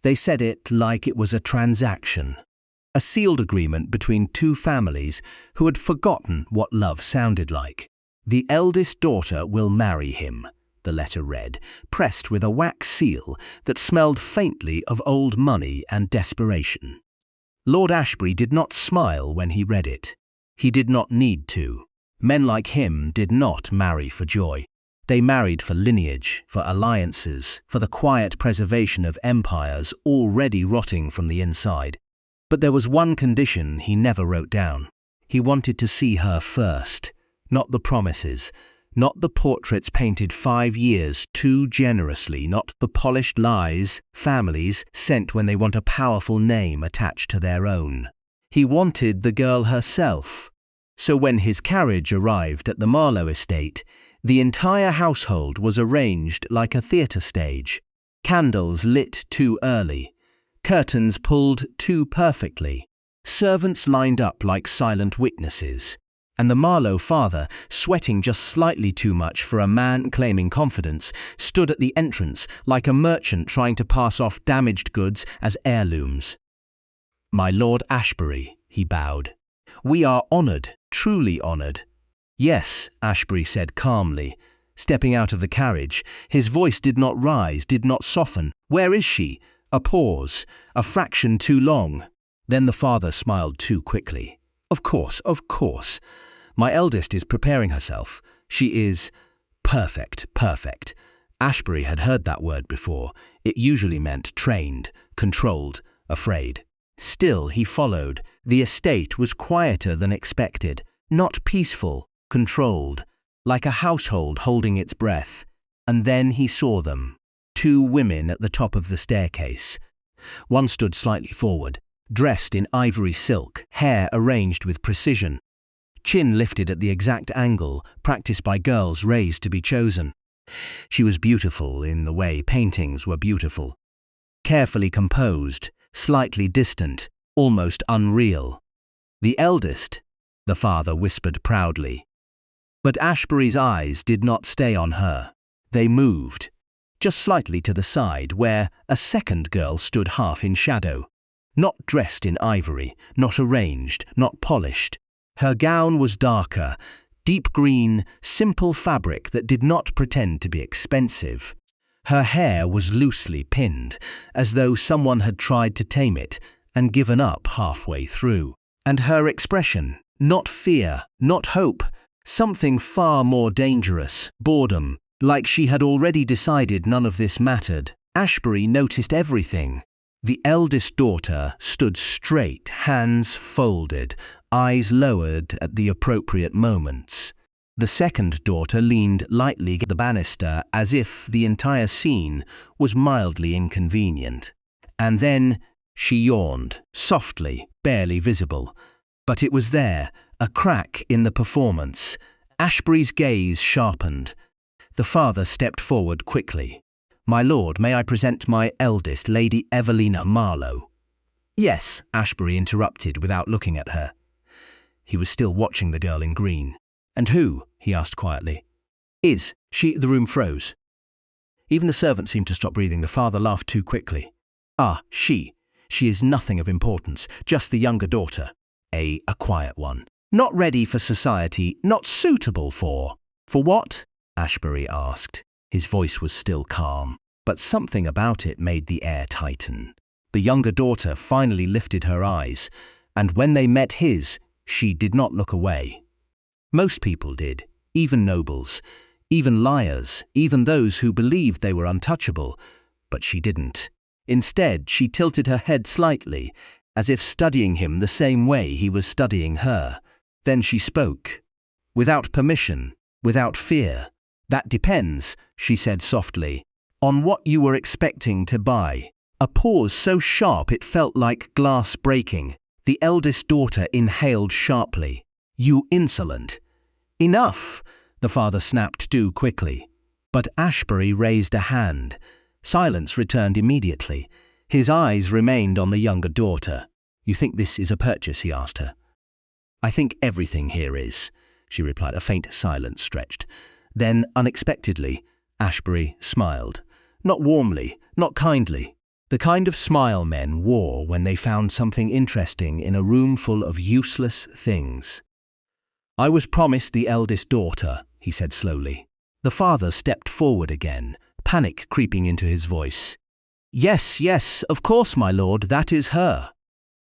They said it like it was a transaction, a sealed agreement between two families who had forgotten what love sounded like. "The eldest daughter will marry him," the letter read, pressed with a wax seal that smelled faintly of old money and desperation. Lord Ashbury did not smile when he read it. He did not need to. Men like him did not marry for joy. They married for lineage, for alliances, for the quiet preservation of empires already rotting from the inside. But there was one condition he never wrote down. He wanted to see her first, not the promises, not the portraits painted 5 years too generously, not the polished lies families sent when they want a powerful name attached to their own. He wanted the girl herself. So when his carriage arrived at the Marlowe estate, the entire household was arranged like a theatre stage. Candles lit too early, curtains pulled too perfectly, servants lined up like silent witnesses, and the Marlowe father, sweating just slightly too much for a man claiming confidence, stood at the entrance like a merchant trying to pass off damaged goods as heirlooms. "My Lord Ashbury," he bowed. "We are honoured, truly honoured." "Yes," Ashbury said calmly, stepping out of the carriage. His voice did not rise, did not soften. "Where is she?" A pause, a fraction too long. Then the father smiled too quickly. Of course. My eldest is preparing herself. She is perfect." Ashbury had heard that word before. It usually meant trained, controlled, afraid. Still, he followed. The estate was quieter than expected, not peaceful, controlled, like a household holding its breath. And then he saw them, 2 women at the top of the staircase. One stood slightly forward, dressed in ivory silk, hair arranged with precision, chin lifted at the exact angle practiced by girls raised to be chosen. She was beautiful in the way paintings were beautiful, carefully composed, slightly distant, almost unreal. "The eldest," the father whispered proudly. But Ashbury's eyes did not stay on her. They moved, just slightly to the side, where a second girl stood half in shadow. Not dressed in ivory, not arranged, not polished. Her gown was darker, deep green, simple fabric that did not pretend to be expensive. Her hair was loosely pinned, as though someone had tried to tame it and given up halfway through. And her expression, not fear, not hope, something far more dangerous, boredom, like she had already decided none of this mattered. Ashbury noticed everything. The eldest daughter stood straight, hands folded, eyes lowered at the appropriate moments. The second daughter leaned lightly against the banister as if the entire scene was mildly inconvenient. And then she yawned, softly, barely visible. But it was there, a crack in the performance. Ashbury's gaze sharpened. The father stepped forward quickly. "My lord, may I present my eldest, Lady Evelina Marlowe?" "Yes," Ashbury interrupted without looking at her. He was still watching the girl in green. "And who?" he asked quietly. "Is she?" The room froze. Even the servant seemed to stop breathing. The father laughed too quickly. "Ah, she. She is nothing of importance, just the younger daughter. A quiet one. Not ready for society, not suitable for..." "For what?" Ashbury asked. His voice was still calm, but something about it made the air tighten. The younger daughter finally lifted her eyes, and when they met his, she did not look away. Most people did, even nobles, even liars, even those who believed they were untouchable, but she didn't. Instead, she tilted her head slightly, as if studying him the same way he was studying her. Then she spoke. Without permission, without fear. "That depends," she said softly, "on what you were expecting to buy." A pause so sharp it felt like glass breaking. The eldest daughter inhaled sharply. "You insolent." "Enough," the father snapped too quickly. But Ashbury raised a hand. Silence returned immediately. His eyes remained on the younger daughter. "You think this is a purchase?" he asked her. "I think everything here is," she replied. A faint silence stretched. Then, unexpectedly, Ashbury smiled. Not warmly, not kindly, The kind of smile men wore when they found something interesting in a room full of useless things. "I was promised the eldest daughter," he said slowly. The father stepped forward again, panic creeping into his voice. "Yes, yes, of course, my lord, that is her."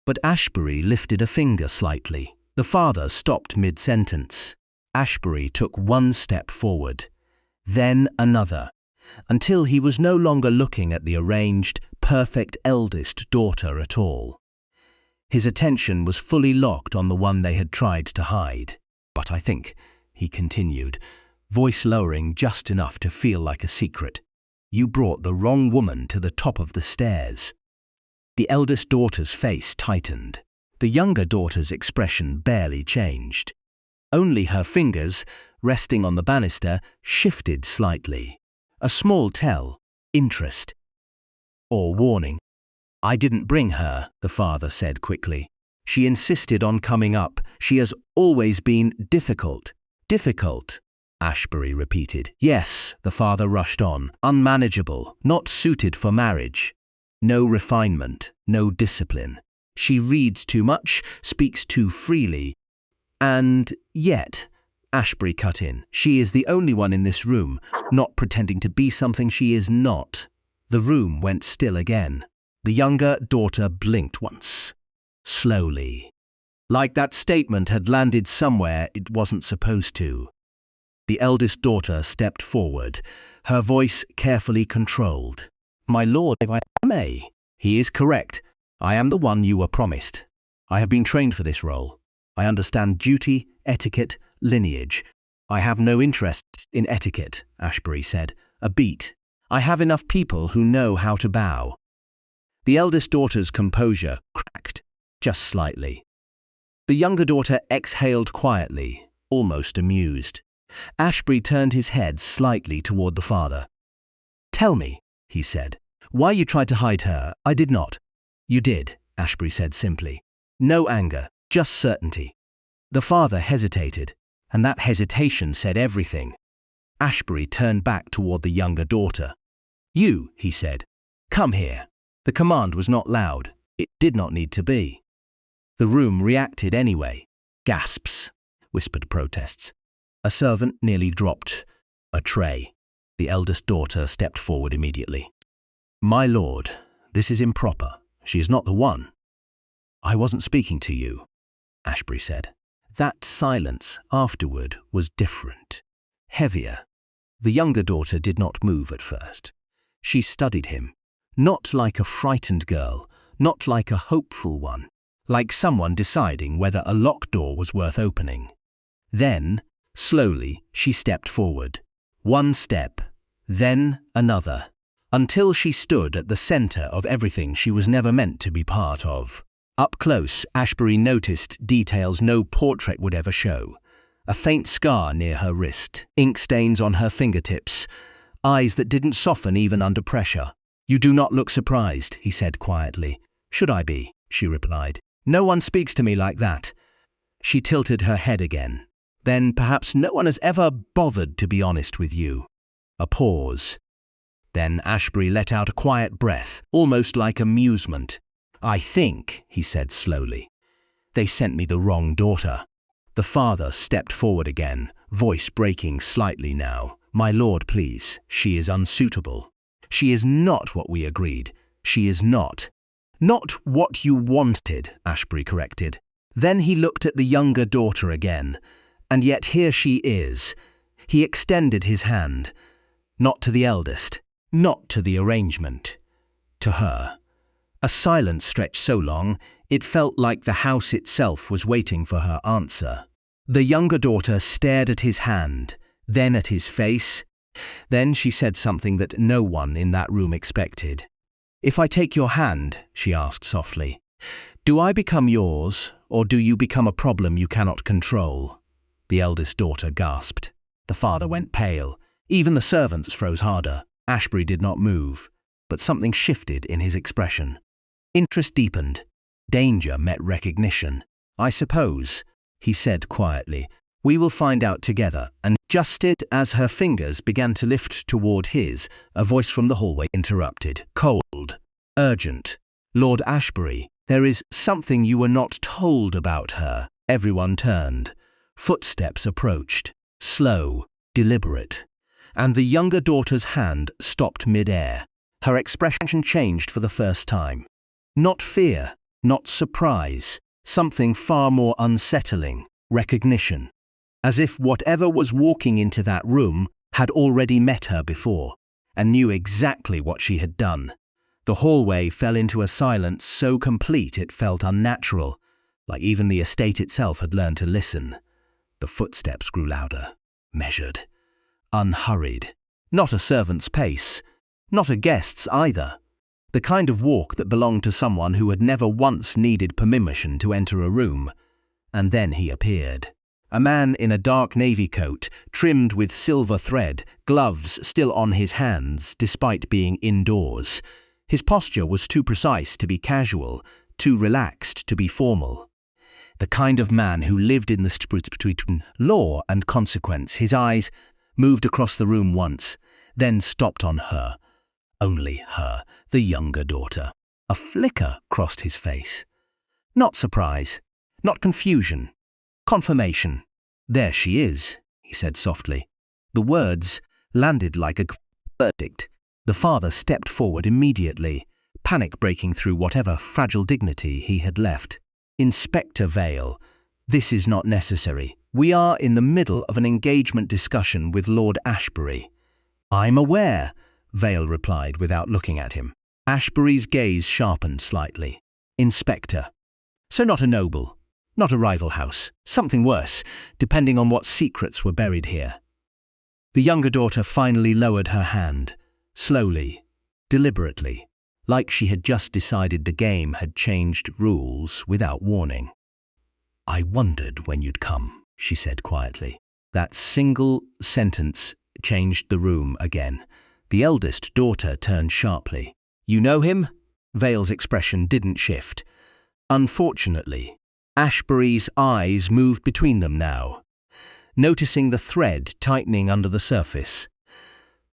But Ashbury lifted a finger slightly. The father stopped mid-sentence. Ashbury took one step forward, then another, until he was no longer looking at the arranged, perfect eldest daughter at all. His attention was fully locked on the one they had tried to hide. "But I think," he continued, voice lowering just enough to feel like a secret, "you brought the wrong woman to the top of the stairs." The eldest daughter's face tightened. The younger daughter's expression barely changed. Only her fingers, resting on the banister, shifted slightly. A small tell, interest, or warning. "I didn't bring her," the father said quickly. "She insisted on coming up. She has always been difficult." "Difficult," Ashbury repeated. "Yes," the father rushed on. "Unmanageable, not suited for marriage. No refinement, no discipline. She reads too much, speaks too freely. And yet," Ashbury cut in, "she is the only one in this room, not pretending to be something she is not." The room went still again. The younger daughter blinked once, slowly, like that statement had landed somewhere it wasn't supposed to. The eldest daughter stepped forward, her voice carefully controlled. "My lord, if I may, he is correct. I am the one you were promised. I have been trained for this role. I understand duty, etiquette, lineage." "I have no interest in etiquette," Ashbury said. "A beat. I have enough people who know how to bow." The eldest daughter's composure cracked, just slightly. The younger daughter exhaled quietly, almost amused. Ashbury turned his head slightly toward the father. "Tell me," he said, "why you tried to hide her." "I did not." "You did," Ashbury said simply. No anger, just certainty. The father hesitated, and that hesitation said everything. Ashbury turned back toward the younger daughter. "You," he said, "come here." The command was not loud. It did not need to be. The room reacted anyway. Gasps, whispered protests. A servant nearly dropped a tray. The eldest daughter stepped forward immediately. "My lord, this is improper. She is not the one." "I wasn't speaking to you," Ashbury said. That silence afterward was different, heavier. The younger daughter did not move at first. She studied him, not like a frightened girl, not like a hopeful one, like someone deciding whether a locked door was worth opening. Then, slowly, she stepped forward. One step, then another, until she stood at the center of everything she was never meant to be part of. Up close, Ashbury noticed details no portrait would ever show. A faint scar near her wrist, ink stains on her fingertips, eyes that didn't soften even under pressure. "You do not look surprised," he said quietly. "Should I be?" she replied. "No one speaks to me like that." She tilted her head again. "Then perhaps no one has ever bothered to be honest with you." A pause. Then Ashbury let out a quiet breath, almost like amusement. "I think," he said slowly, "they sent me the wrong daughter." The father stepped forward again, voice breaking slightly now. "My lord, please, she is unsuitable. She is not what we agreed. She is not." "Not what you wanted," Ashbury corrected. Then he looked at the younger daughter again. "And yet here she is." He extended his hand. Not to the eldest, not to the arrangement. To her. A silence stretched so long, it felt like the house itself was waiting for her answer. The younger daughter stared at his hand, then at his face. Then she said something that no one in that room expected. "If I take your hand," she asked softly, "do I become yours, or do you become a problem you cannot control?" The eldest daughter gasped. The father went pale. Even the servants froze harder. Ashbury did not move, but something shifted in his expression. Interest deepened. Danger met recognition. "I suppose," he said quietly, "we will find out together." And just as her fingers began to lift toward his, a voice from the hallway interrupted. Cold. urgent. Lord Ashbury, there is something you were not told about her. Everyone turned. Footsteps approached, slow, deliberate, and the younger daughter's hand stopped mid-air. Her expression changed for the first time. Not fear, not surprise, something far more unsettling, recognition. As if whatever was walking into that room had already met her before, and knew exactly what she had done. The hallway fell into a silence so complete it felt unnatural, like even the estate itself had learned to listen. The footsteps grew louder, measured, unhurried. Not a servant's pace, not a guest's either. The kind of walk that belonged to someone who had never once needed permission to enter a room. And then he appeared. A man in a dark navy coat, trimmed with silver thread, gloves still on his hands despite being indoors. His posture was too precise to be casual, too relaxed to be formal. The kind of man who lived in the streets between law and consequence. His eyes moved across the room once, then stopped on her. Only her, the younger daughter. A flicker crossed his face. Not surprise, not confusion. Confirmation. There she is, he said softly. The words landed like a verdict. The father stepped forward immediately, panic breaking through whatever fragile dignity he had left. Inspector Vale, this is not necessary. We are in the middle of an engagement discussion with Lord Ashbury. I'm aware, Vale replied without looking at him. Ashbury's gaze sharpened slightly. Inspector. So not a noble. Not a rival house, something worse, depending on what secrets were buried here. The younger daughter finally lowered her hand, slowly, deliberately, like she had just decided the game had changed rules without warning. I wondered when you'd come, she said quietly. That single sentence changed the room again. The eldest daughter turned sharply. You know him? Vale's expression didn't shift. Unfortunately, Ashbury's eyes moved between them now, noticing the thread tightening under the surface.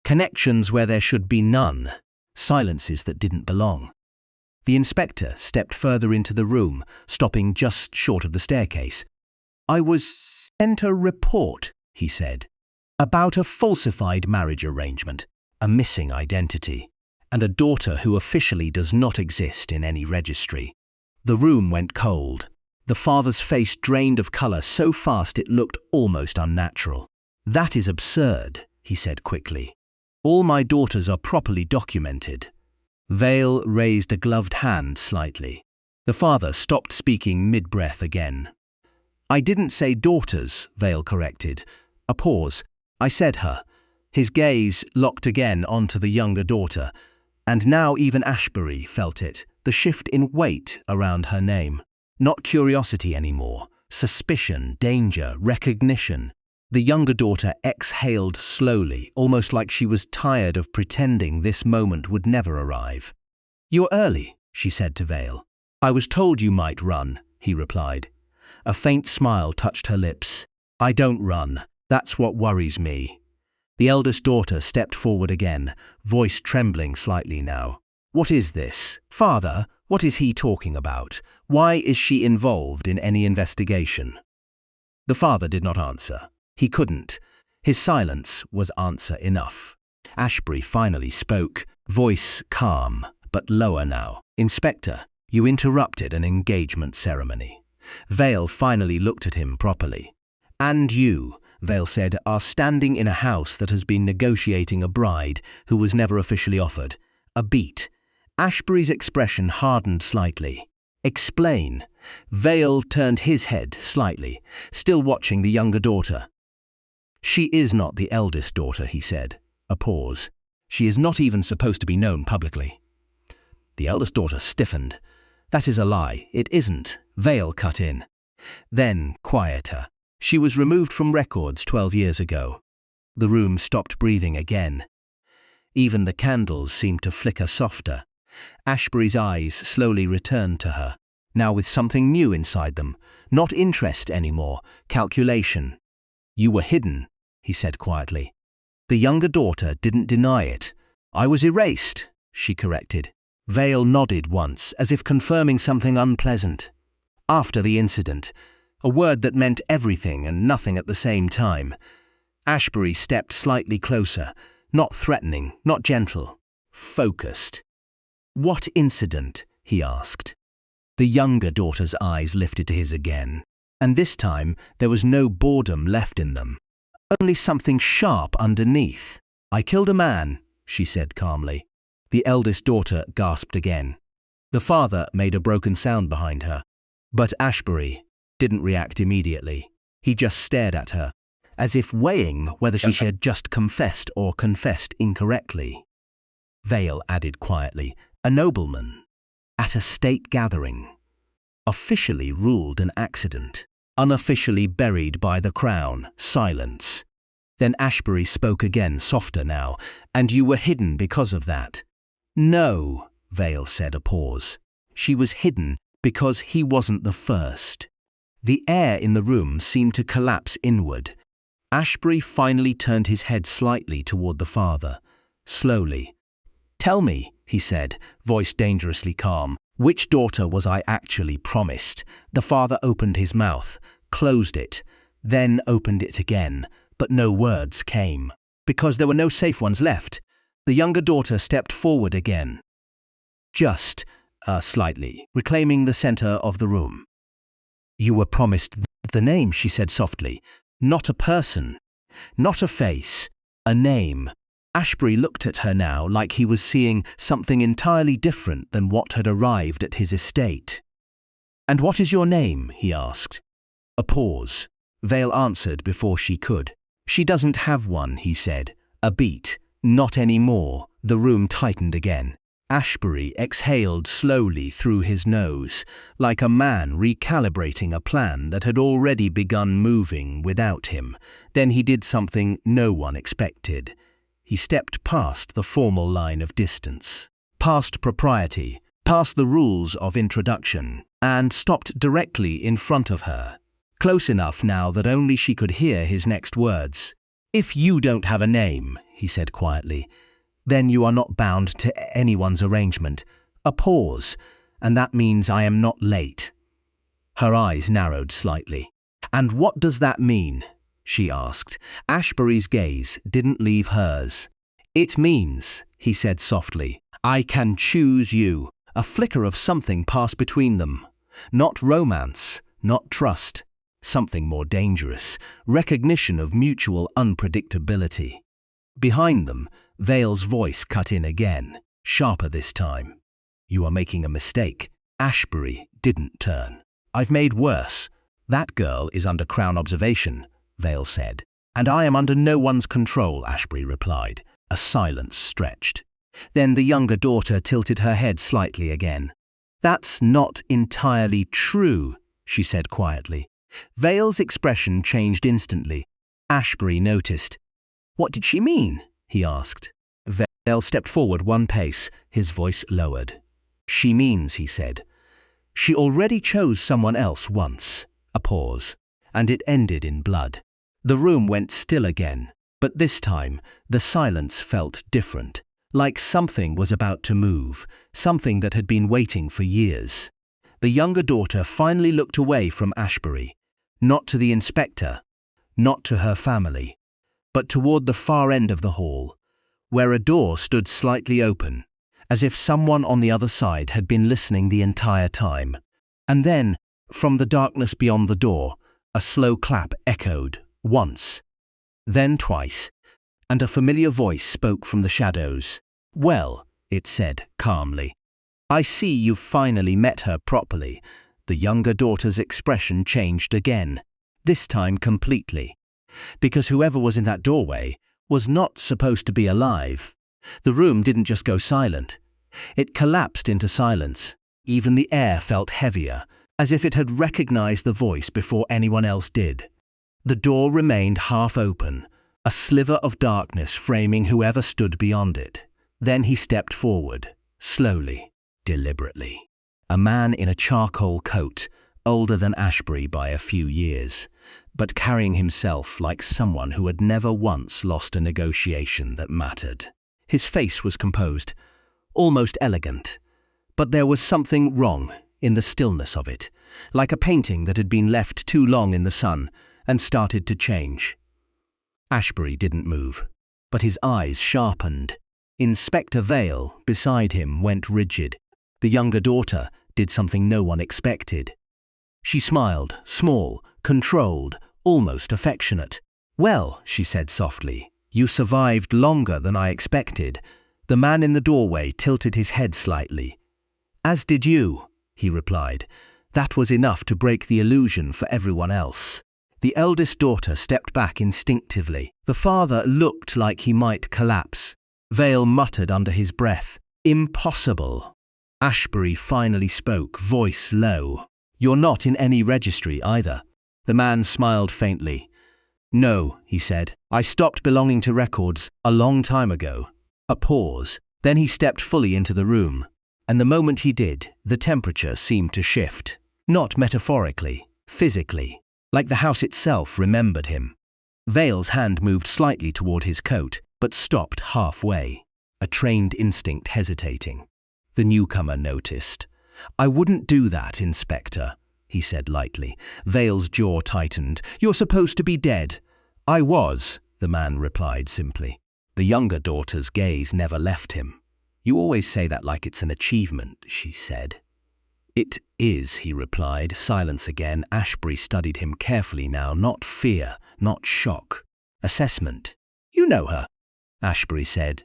Connections where there should be none, silences that didn't belong. The inspector stepped further into the room, stopping just short of the staircase. I was sent a report, he said, about a falsified marriage arrangement, a missing identity, and a daughter who officially does not exist in any registry. The room went cold. The father's face drained of colour so fast it looked almost unnatural. That is absurd, he said quickly. All my daughters are properly documented. Vale raised a gloved hand slightly. The father stopped speaking mid-breath again. I didn't say daughters, Vale corrected. A pause. I said her. His gaze locked again onto the younger daughter, and now even Ashbury felt it, the shift in weight around her name. Not curiosity anymore, suspicion, danger, recognition. The younger daughter exhaled slowly, almost like she was tired of pretending this moment would never arrive. You're early, she said to Vale. I was told you might run, he replied. A faint smile touched her lips. I don't run. That's what worries me. The eldest daughter stepped forward again, voice trembling slightly now. What is this? Father, what is he talking about? Why is she involved in any investigation? The father did not answer. He couldn't. His silence was answer enough. Ashbury finally spoke, voice calm, but lower now. Inspector, you interrupted an engagement ceremony. Vale finally looked at him properly. And you, Vale said, are standing in a house that has been negotiating a bride who was never officially offered. A beat. Ashbury's expression hardened slightly. Explain. Vale turned his head slightly, still watching the younger daughter. She is not the eldest daughter, he said. A pause. She is not even supposed to be known publicly. The eldest daughter stiffened. That is a lie. It isn't. Vale cut in. Then, quieter. She was removed from records 12 years ago. The room stopped breathing again. Even the candles seemed to flicker softer. Ashbury's eyes slowly returned to her, now with something new inside them. Not interest anymore, calculation. You were hidden, he said quietly. The younger daughter didn't deny it. I was erased, she corrected. Vale nodded once, as if confirming something unpleasant. After the incident, a word that meant everything and nothing at the same time, Ashbury stepped slightly closer, not threatening, not gentle, focused. "What incident?" he asked. The younger daughter's eyes lifted to his again, and this time there was no boredom left in them, only something sharp underneath. "I killed a man," she said calmly. The eldest daughter gasped again. The father made a broken sound behind her, but Ashbury didn't react immediately. He just stared at her, as if weighing whether she had just confessed or confessed incorrectly. Vale added quietly, "A nobleman, at a state gathering, officially ruled an accident, unofficially buried by the crown." Silence. Then Ashbury spoke again, softer now. "And you were hidden because of that?" "No," Vale said, a pause. "She was hidden because he wasn't the first." The air in the room seemed to collapse inward. Ashbury finally turned his head slightly toward the father, slowly. "Tell me," he said, voice dangerously calm, "which daughter was I actually promised?" The father opened his mouth, closed it, then opened it again, but no words came. Because there were no safe ones left, the younger daughter stepped forward again. Just, slightly, reclaiming the center of the room. "You were promised the name," she said softly. "Not a person, not a face, a name." Ashbury looked at her now like he was seeing something entirely different than what had arrived at his estate. "And what is your name?" he asked. A pause. Vale answered before she could. "She doesn't have one," he said. A beat. "Not anymore." The room tightened again. Ashbury exhaled slowly through his nose, like a man recalibrating a plan that had already begun moving without him. Then he did something no one expected. He stepped past the formal line of distance, past propriety, past the rules of introduction, and stopped directly in front of her, close enough now that only she could hear his next words. "If you don't have a name," he said quietly, "then you are not bound to anyone's arrangement." A pause, "And that means I am not late." Her eyes narrowed slightly. "And what does that mean?" she asked. Ashbury's gaze didn't leave hers. "It means," he said softly, "I can choose you." A flicker of something passed between them. Not romance, not trust. Something more dangerous. Recognition of mutual unpredictability. Behind them, Vale's voice cut in again, sharper this time. "You are making a mistake." Ashbury didn't turn. "I've made worse. That girl is under Crown observation," Vale said. "And I am under no one's control," Ashbury replied. A silence stretched. Then the younger daughter tilted her head slightly again. "That's not entirely true," she said quietly. Vale's expression changed instantly. Ashbury noticed. "What did she mean?" he asked. Vale stepped forward one pace, his voice lowered. "She means," he said, "she already chose someone else once." A pause, and it ended in blood. The room went still again, but this time the silence felt different, like something was about to move, something that had been waiting for years. The younger daughter finally looked away from Ashbury, not to the inspector, not to her family, but toward the far end of the hall, where a door stood slightly open, as if someone on the other side had been listening the entire time. And then, from the darkness beyond the door, a slow clap echoed, once, then twice, and a familiar voice spoke from the shadows. "Well," it said calmly, "I see you've finally met her properly." The younger daughter's expression changed again, this time completely, because whoever was in that doorway was not supposed to be alive. The room didn't just go silent. It collapsed into silence. Even the air felt heavier, as if it had recognized the voice before anyone else did. The door remained half open, a sliver of darkness framing whoever stood beyond it. Then he stepped forward, slowly, deliberately. A man in a charcoal coat, older than Ashbury by a few years, but carrying himself like someone who had never once lost a negotiation that mattered. His face was composed, almost elegant, but there was something wrong in the stillness of it, like a painting that had been left too long in the sun and started to change. Ashbury didn't move, but his eyes sharpened. Inspector Vale, beside him, went rigid. The younger daughter did something no one expected. She smiled, small, controlled, almost affectionate. "Well," she said softly, "you survived longer than I expected." The man in the doorway tilted his head slightly. "As did you," he replied. That was enough to break the illusion for everyone else. The eldest daughter stepped back instinctively. The father looked like he might collapse. Vale muttered under his breath, "Impossible." Ashbury finally spoke, voice low. "You're not in any registry either." The man smiled faintly. "No," he said. "I stopped belonging to records a long time ago." A pause. Then he stepped fully into the room. And the moment he did, the temperature seemed to shift. Not metaphorically, physically. Like the house itself remembered him. Vale's hand moved slightly toward his coat, but stopped halfway, a trained instinct hesitating. The newcomer noticed. "I wouldn't do that, Inspector," he said lightly. Vale's jaw tightened. "You're supposed to be dead." "I was," the man replied simply. The younger daughter's gaze never left him. "You always say that like it's an achievement," she said. "It is," he replied. Silence again. Ashbury studied him carefully now, not fear, not shock. Assessment. "You know her," Ashbury said.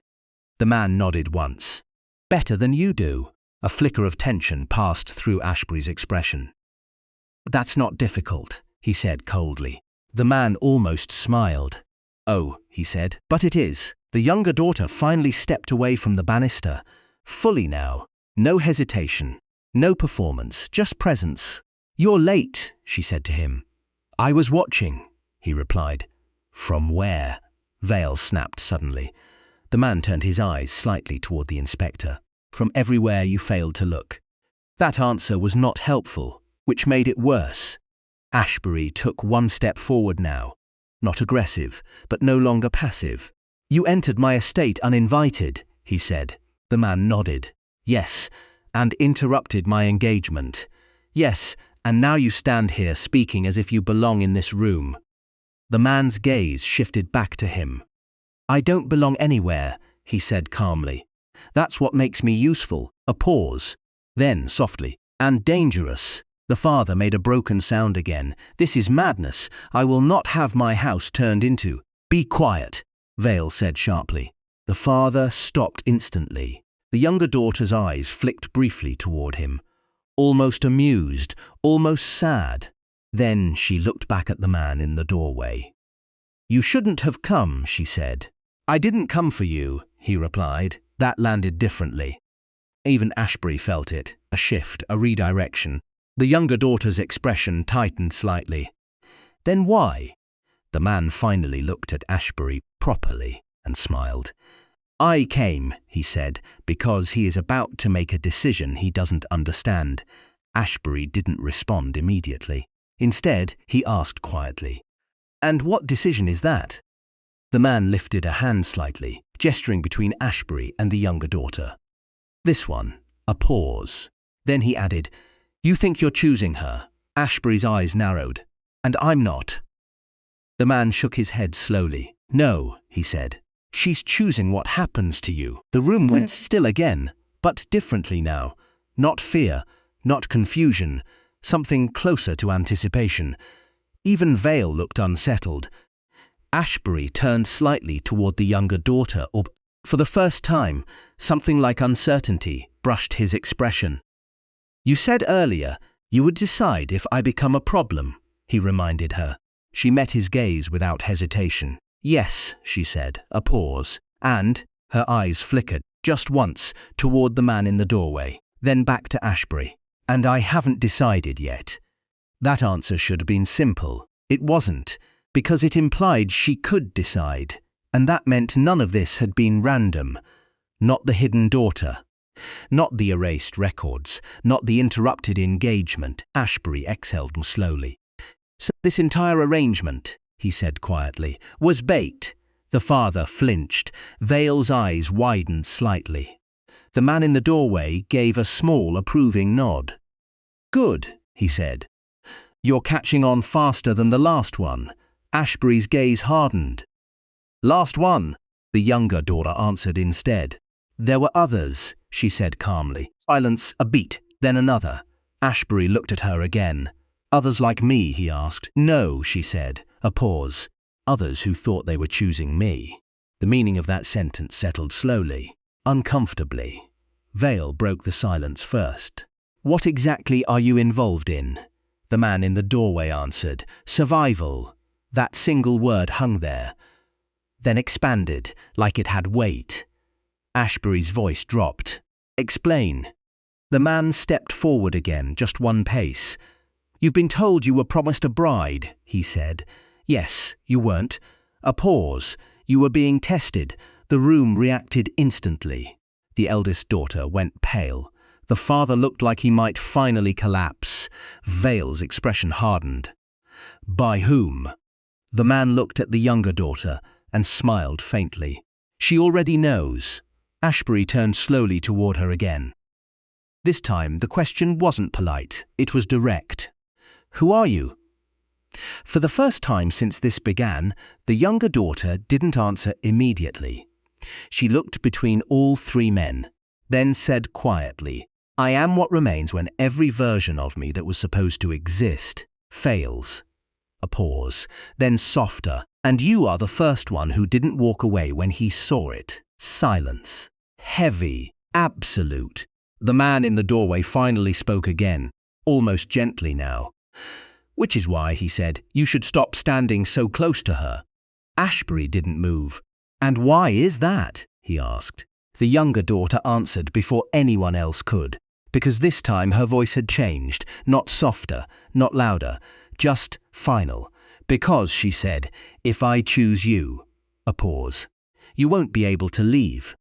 The man nodded once. "Better than you do." A flicker of tension passed through Ashbury's expression. "That's not difficult," he said coldly. The man almost smiled. "Oh," he said, "but it is." The younger daughter finally stepped away from the banister. Fully now. No hesitation. No performance, just presence. "You're late," she said to him. "I was watching," he replied. "From where?" Vale snapped suddenly. The man turned his eyes slightly toward the inspector. "From everywhere you failed to look." That answer was not helpful, which made it worse. Ashbury took one step forward now. Not aggressive, but no longer passive. "You entered my estate uninvited," he said. The man nodded. "Yes, and interrupted my engagement. Yes, and now you stand here speaking as if you belong in this room." The man's gaze shifted back to him. "I don't belong anywhere," he said calmly. "That's what makes me useful." A pause. Then, softly, "And dangerous." The father made a broken sound again. "This is madness. I will not have my house turned into." "Be quiet," Vale said sharply. The father stopped instantly. The younger daughter's eyes flicked briefly toward him, almost amused, almost sad. Then she looked back at the man in the doorway. "You shouldn't have come," she said. "I didn't come for you," he replied. That landed differently. Even Ashbury felt it, a shift, a redirection. The younger daughter's expression tightened slightly. "Then why?" The man finally looked at Ashbury properly and smiled. "I came," he said, "because he is about to make a decision he doesn't understand." Ashbury didn't respond immediately. Instead, he asked quietly, "And what decision is that?" The man lifted a hand slightly, gesturing between Ashbury and the younger daughter. "This one." A pause. Then he added, "You think you're choosing her?" Ashbury's eyes narrowed. "And I'm not." The man shook his head slowly. "No," he said. "She's choosing what happens to you." The room went still again, but differently now. Not fear, not confusion, something closer to anticipation. Even Vale looked unsettled. Ashbury turned slightly toward the younger daughter, or for the first time, something like uncertainty brushed his expression. "You said earlier you would decide if I become a problem," he reminded her. She met his gaze without hesitation. "Yes," she said, a pause, and her eyes flickered, just once, toward the man in the doorway, then back to Ashbury. "And I haven't decided yet." That answer should have been simple. It wasn't, because it implied she could decide, and that meant none of this had been random. Not the hidden daughter. Not the erased records. Not the interrupted engagement. Ashbury exhaled slowly. "So this entire arrangement," he said quietly, "was baked." The father flinched. Vale's eyes widened slightly. The man in the doorway gave a small, approving nod. "Good," he said. "You're catching on faster than the last one." Ashbury's gaze hardened. "Last one," the younger daughter answered instead. "There were others," she said calmly. Silence, a beat, then another. Ashbury looked at her again. "Others like me?" he asked. "No," she said. A pause. "Others who thought they were choosing me." The meaning of that sentence settled slowly, uncomfortably. Vale broke the silence first. "What exactly are you involved in?" The man in the doorway answered. "Survival." That single word hung there, then expanded like it had weight. Ashbury's voice dropped. "Explain." The man stepped forward again, just one pace. "You've been told you were promised a bride," he said. "Yes, you weren't." A pause. "You were being tested." The room reacted instantly. The eldest daughter went pale. The father looked like he might finally collapse. Vale's expression hardened. "By whom?" The man looked at the younger daughter and smiled faintly. "She already knows." Ashbury turned slowly toward her again. This time the question wasn't polite, it was direct. "Who are you?" For the first time since this began, the younger daughter didn't answer immediately. She looked between all three men, then said quietly, "I am what remains when every version of me that was supposed to exist fails." A pause, then softer. "And you are the first one who didn't walk away when he saw it." Silence. Heavy. Absolute. The man in the doorway finally spoke again, almost gently now. "Which is why," he said, "you should stop standing so close to her." Ashbury didn't move. "And why is that?" he asked. The younger daughter answered before anyone else could, because this time her voice had changed, not softer, not louder, just final. "Because," she said, "if I choose you," a pause, "you won't be able to leave."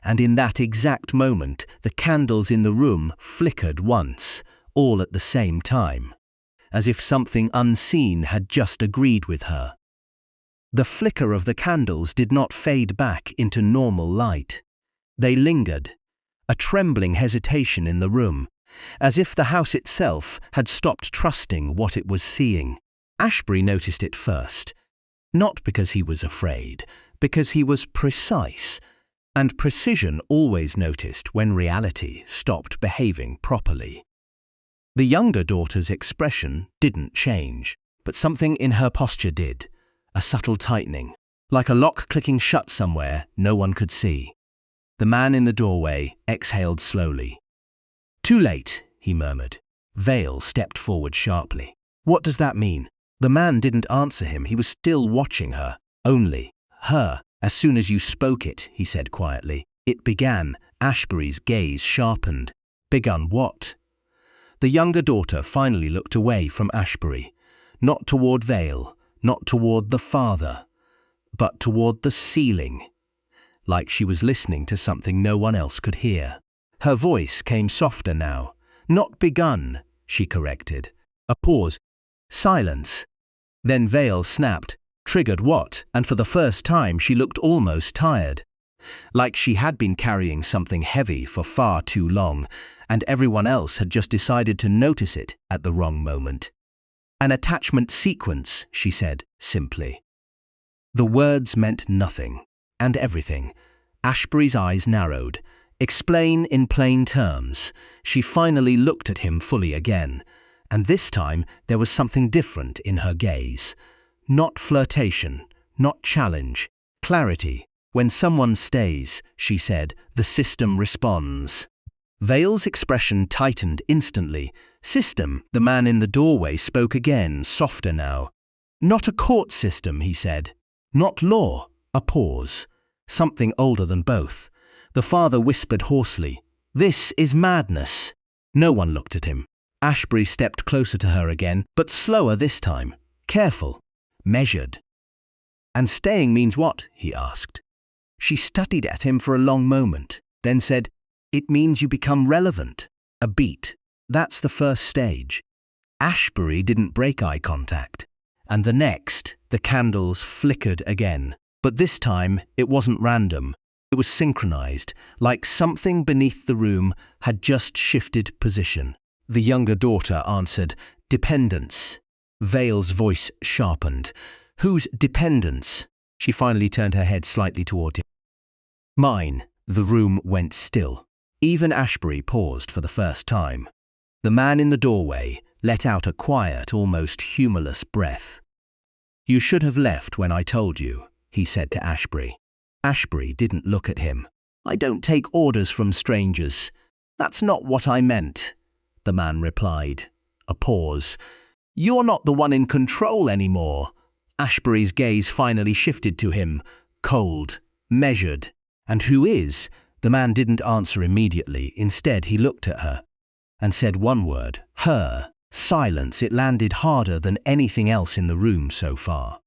And in that exact moment, the candles in the room flickered once, all at the same time, as if something unseen had just agreed with her. The flicker of the candles did not fade back into normal light. They lingered, a trembling hesitation in the room, as if the house itself had stopped trusting what it was seeing. Ashbury noticed it first, not because he was afraid, because he was precise, and precision always noticed when reality stopped behaving properly. The younger daughter's expression didn't change, but something in her posture did, a subtle tightening, like a lock clicking shut somewhere no one could see. The man in the doorway exhaled slowly. "Too late," he murmured. Vale stepped forward sharply. "What does that mean?" The man didn't answer him. He was still watching her. "Only her. As soon as you spoke it," he said quietly. "It began." Ashbury's gaze sharpened. "Begun what?" The younger daughter finally looked away from Ashbury, not toward Vale, not toward the father, but toward the ceiling, like she was listening to something no one else could hear. Her voice came softer now. "Not begun," she corrected. A pause. Silence. Then Vale snapped. "Triggered what?" And for the first time she looked almost tired, like she had been carrying something heavy for far too long, and everyone else had just decided to notice it at the wrong moment. "An attachment sequence," she said simply. The words meant nothing, and everything. Ashbury's eyes narrowed. "Explain in plain terms." She finally looked at him fully again, and this time there was something different in her gaze. Not flirtation, not challenge, clarity. "When someone stays," she said, "the system responds." Vale's expression tightened instantly. "System?" The man in the doorway spoke again, softer now. "Not a court system," he said. "Not law." A pause. Something older than both. The father whispered hoarsely, "This is madness." No one looked at him. Ashbury stepped closer to her again, but slower this time. Careful. Measured. "And staying means what?" he asked. She studied at him for a long moment, then said, "It means you become relevant." A beat. "That's the first stage." Ashbury didn't break eye contact. And the next, the candles flickered again. But this time, it wasn't random. It was synchronized, like something beneath the room had just shifted position. The younger daughter answered, "Dependence." Vale's voice sharpened. "Whose dependence?" She finally turned her head slightly toward him. "Mine." The room went still. Even Ashbury paused for the first time. The man in the doorway let out a quiet, almost humorless breath. "You should have left when I told you," he said to Ashbury. Ashbury didn't look at him. "I don't take orders from strangers. That's not what I meant," the man replied. A pause. "You're not the one in control anymore." Ashbury's gaze finally shifted to him, cold, measured. "And who is?" The man didn't answer immediately. Instead, he looked at her and said one word, "Her." Silence. It landed harder than anything else in the room so far.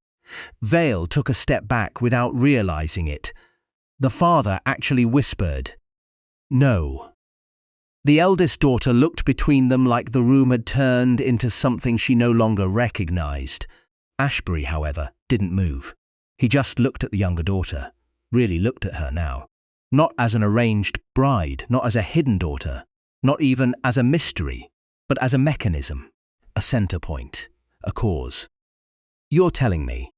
Vale took a step back without realizing it. The father actually whispered, "No." The eldest daughter looked between them like the room had turned into something she no longer recognized. Ashbury, however, didn't move. He just looked at the younger daughter, really looked at her now. Not as an arranged bride, not as a hidden daughter, not even as a mystery, but as a mechanism, a center point, a cause. "You're telling me,"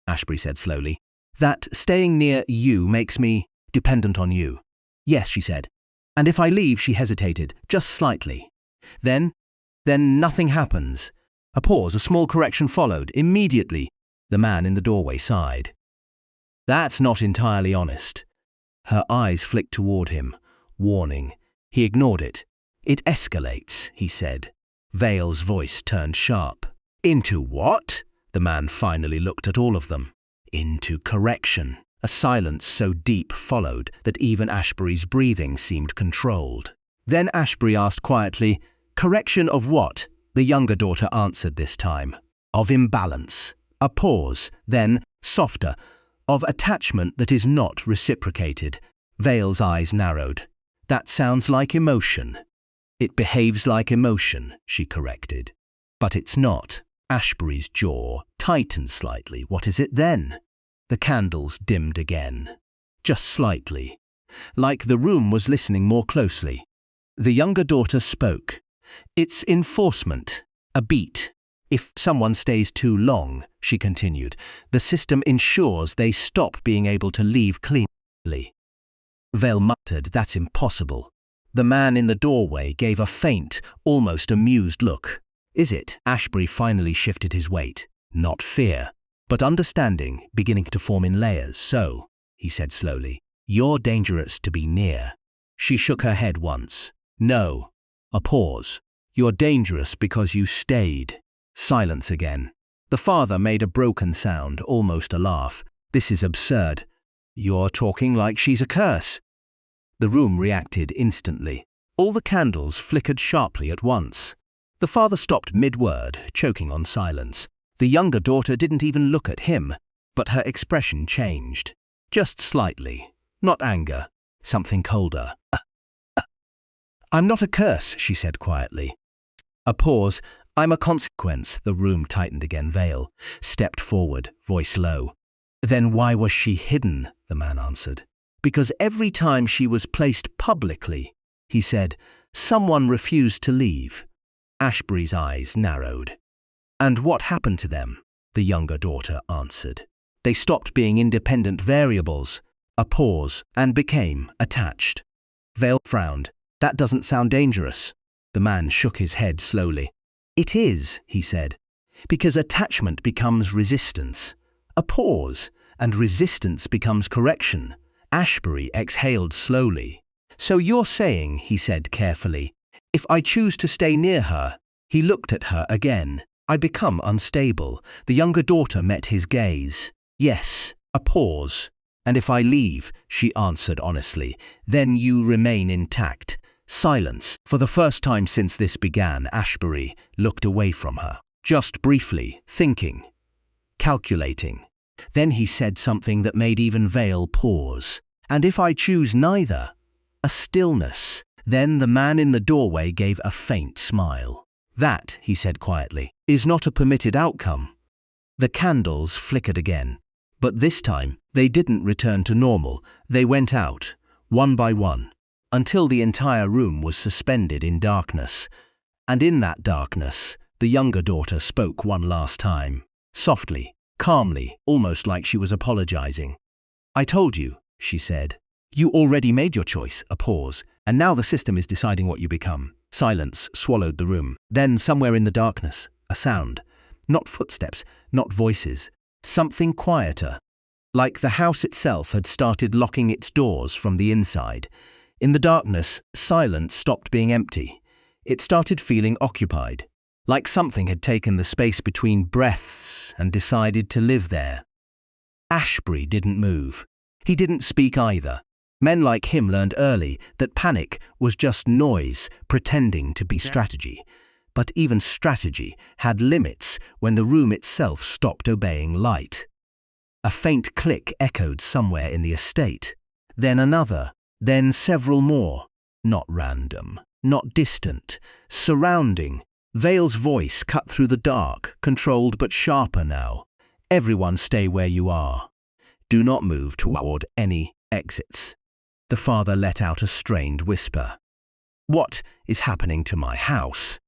Ashbury said slowly, "that staying near you makes me dependent on you." "Yes," she said. "And if I leave," she hesitated, just slightly. Then nothing happens." A pause, a small correction followed. "Immediately." The man in the doorway sighed. "That's not entirely honest." Her eyes flicked toward him, warning. He ignored it. "It escalates," he said. Vale's voice turned sharp. "Into what?" The man finally looked at all of them. "Into correction." A silence so deep followed that even Ashbury's breathing seemed controlled. Then Ashbury asked quietly, "Correction of what?" The younger daughter answered this time. "Of imbalance." A pause, then, softer, "of attachment that is not reciprocated." Vale's eyes narrowed. "That sounds like emotion." "It behaves like emotion," she corrected. "But it's not." Ashbury's jaw tightened slightly. "What is it then?" The candles dimmed again. Just slightly. Like the room was listening more closely. The younger daughter spoke. "It's enforcement. A beat. If someone stays too long," she continued, "the system ensures they stop being able to leave cleanly." Vale muttered, "That's impossible." The man in the doorway gave a faint, almost amused look. "Is it?" Ashbury finally shifted his weight. Not fear, but understanding beginning to form in layers. "So," he said slowly, "you're dangerous to be near." She shook her head once. "No." A pause. "You're dangerous because you stayed." Silence again. The father made a broken sound, almost a laugh. "This is absurd." "You're talking like she's a curse." The room reacted instantly. All the candles flickered sharply at once. The father stopped mid-word, choking on silence. The younger daughter didn't even look at him, but her expression changed. Just slightly. Not anger. Something colder. "I'm not a curse," she said quietly. A pause. "I'm a consequence." The room tightened again. Vale stepped forward, voice low. "Then why was she hidden?" the man answered. "Because every time she was placed publicly," he said, "someone refused to leave." Ashbury's eyes narrowed. "And what happened to them?" the younger daughter answered. "They stopped being independent variables." A pause, "and became attached." Vale frowned. "That doesn't sound dangerous." The man shook his head slowly. "It is," he said, "because attachment becomes resistance." A pause, "and resistance becomes correction." Ashbury exhaled slowly. "So you're saying," he said carefully, "if I choose to stay near her," he looked at her again, "I become unstable." The younger daughter met his gaze. "Yes." A pause. "And if I leave," she answered honestly, "then you remain intact." Silence. For the first time since this began, Ashbury looked away from her. Just briefly, thinking, calculating. Then he said something that made even Vale pause. "And if I choose neither?" A stillness. Then the man in the doorway gave a faint smile. "That," he said quietly, "is not a permitted outcome." The candles flickered again. But this time, they didn't return to normal. They went out, one by one, until the entire room was suspended in darkness. And in that darkness, the younger daughter spoke one last time, softly, calmly, almost like she was apologizing. "I told you," she said. "You already made your choice," a pause, "and now the system is deciding what you become." Silence swallowed the room. Then, somewhere in the darkness, a sound. Not footsteps, not voices. Something quieter. Like the house itself had started locking its doors from the inside. In the darkness, silence stopped being empty. It started feeling occupied. Like something had taken the space between breaths and decided to live there. Ashbury didn't move. He didn't speak either. Men like him learned early that panic was just noise pretending to be strategy. But even strategy had limits when the room itself stopped obeying light. A faint click echoed somewhere in the estate. Then another. Then several more. Not random. Not distant. Surrounding. Vale's voice cut through the dark, controlled but sharper now. "Everyone stay where you are. Do not move toward any exits." The father let out a strained whisper. "What is happening to my house?"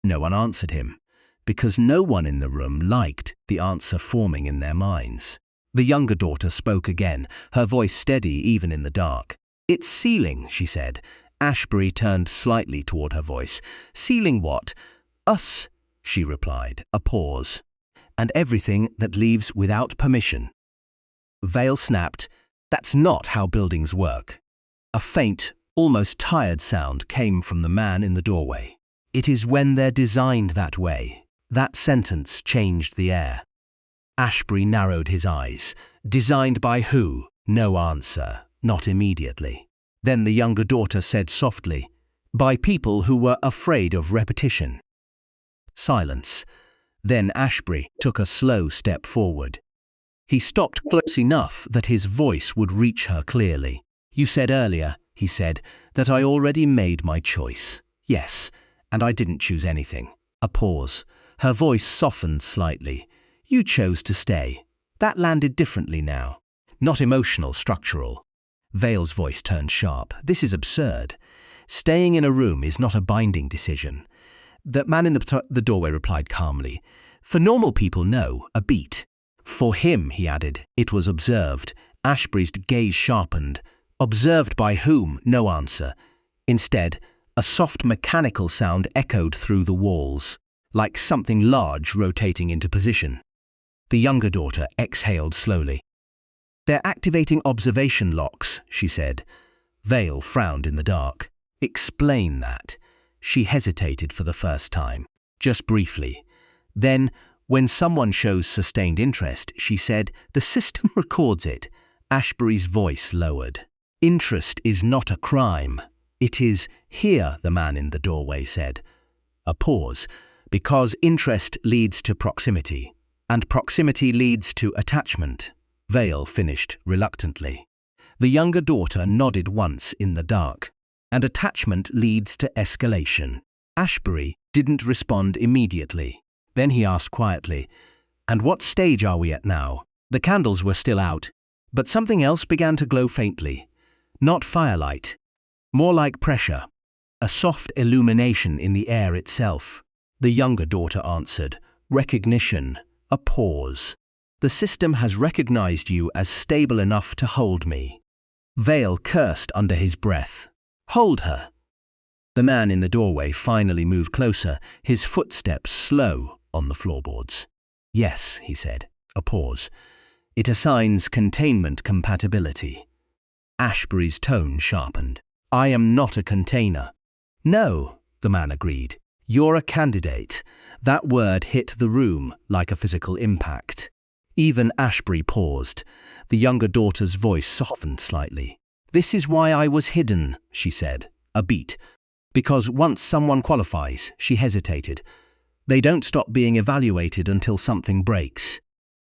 No one answered him, because no one in the room liked the answer forming in their minds. The younger daughter spoke again, her voice steady even in the dark. "It's ceiling," she said. Ashbury turned slightly toward her voice. "Ceiling what?" "Us," she replied. A pause. "And everything that leaves without permission." Vale snapped. "That's not how buildings work." A faint, almost tired sound came from the man in the doorway. "It is when they're designed that way." That sentence changed the air. Ashbury narrowed his eyes. "Designed by who?" No answer, not immediately. Then the younger daughter said softly, "By people who were afraid of repetition." Silence. Then Ashbury took a slow step forward. He stopped close enough that his voice would reach her clearly. "You said earlier," he said, "that I already made my choice." "Yes, and I didn't choose anything." A pause. Her voice softened slightly. "You chose to stay. That landed differently now. Not emotional, structural." Vale's voice turned sharp. "This is absurd. Staying in a room is not a binding decision." The man in the doorway replied calmly. "For normal people, no, a beat." For him, he added, it was observed. Ashbury's gaze sharpened. Observed by whom? No answer. Instead, a soft mechanical sound echoed through the walls, like something large rotating into position. The younger daughter exhaled slowly. "They're activating observation locks," she said. Vale frowned in the dark. "Explain that." She hesitated for the first time, just briefly. Then, when someone shows sustained interest, she said, "The system records it." Ashbury's voice lowered. "Interest is not a crime. It is here," the man in the doorway said. A pause. "Because interest leads to proximity, and proximity leads to attachment." Vale finished reluctantly. The younger daughter nodded once in the dark. "And attachment leads to escalation." Ashbury didn't respond immediately. Then he asked quietly, "And what stage are we at now?" The candles were still out, but something else began to glow faintly. Not firelight, more like pressure, a soft illumination in the air itself. The younger daughter answered, "Recognition." A pause. "The system has recognized you as stable enough to hold me." Vale cursed under his breath. "Hold her." The man in the doorway finally moved closer, his footsteps slow on the floorboards. "Yes," he said. A pause. "It assigns containment compatibility." Ashbury's tone sharpened. "I am not a container." "No," the man agreed. "You're a candidate." That word hit the room like a physical impact. Even Ashbury paused. The younger daughter's voice softened slightly. "This is why I was hidden," she said. A beat. "Because once someone qualifies," she hesitated, "they don't stop being evaluated until something breaks."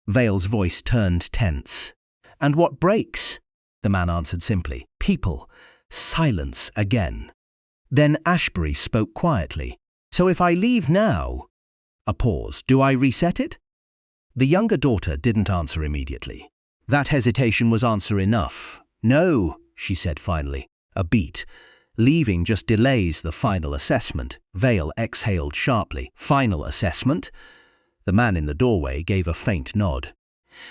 Vale's voice turned tense. "And what breaks?" The man answered simply. "People." Silence again. Then Ashbury spoke quietly. "So if I leave now—" A pause. "Do I reset it?" The younger daughter didn't answer immediately. That hesitation was answer enough. "No," she said finally. A beat. "Leaving just delays the final assessment." Vale exhaled sharply. "Final assessment?" The man in the doorway gave a faint nod.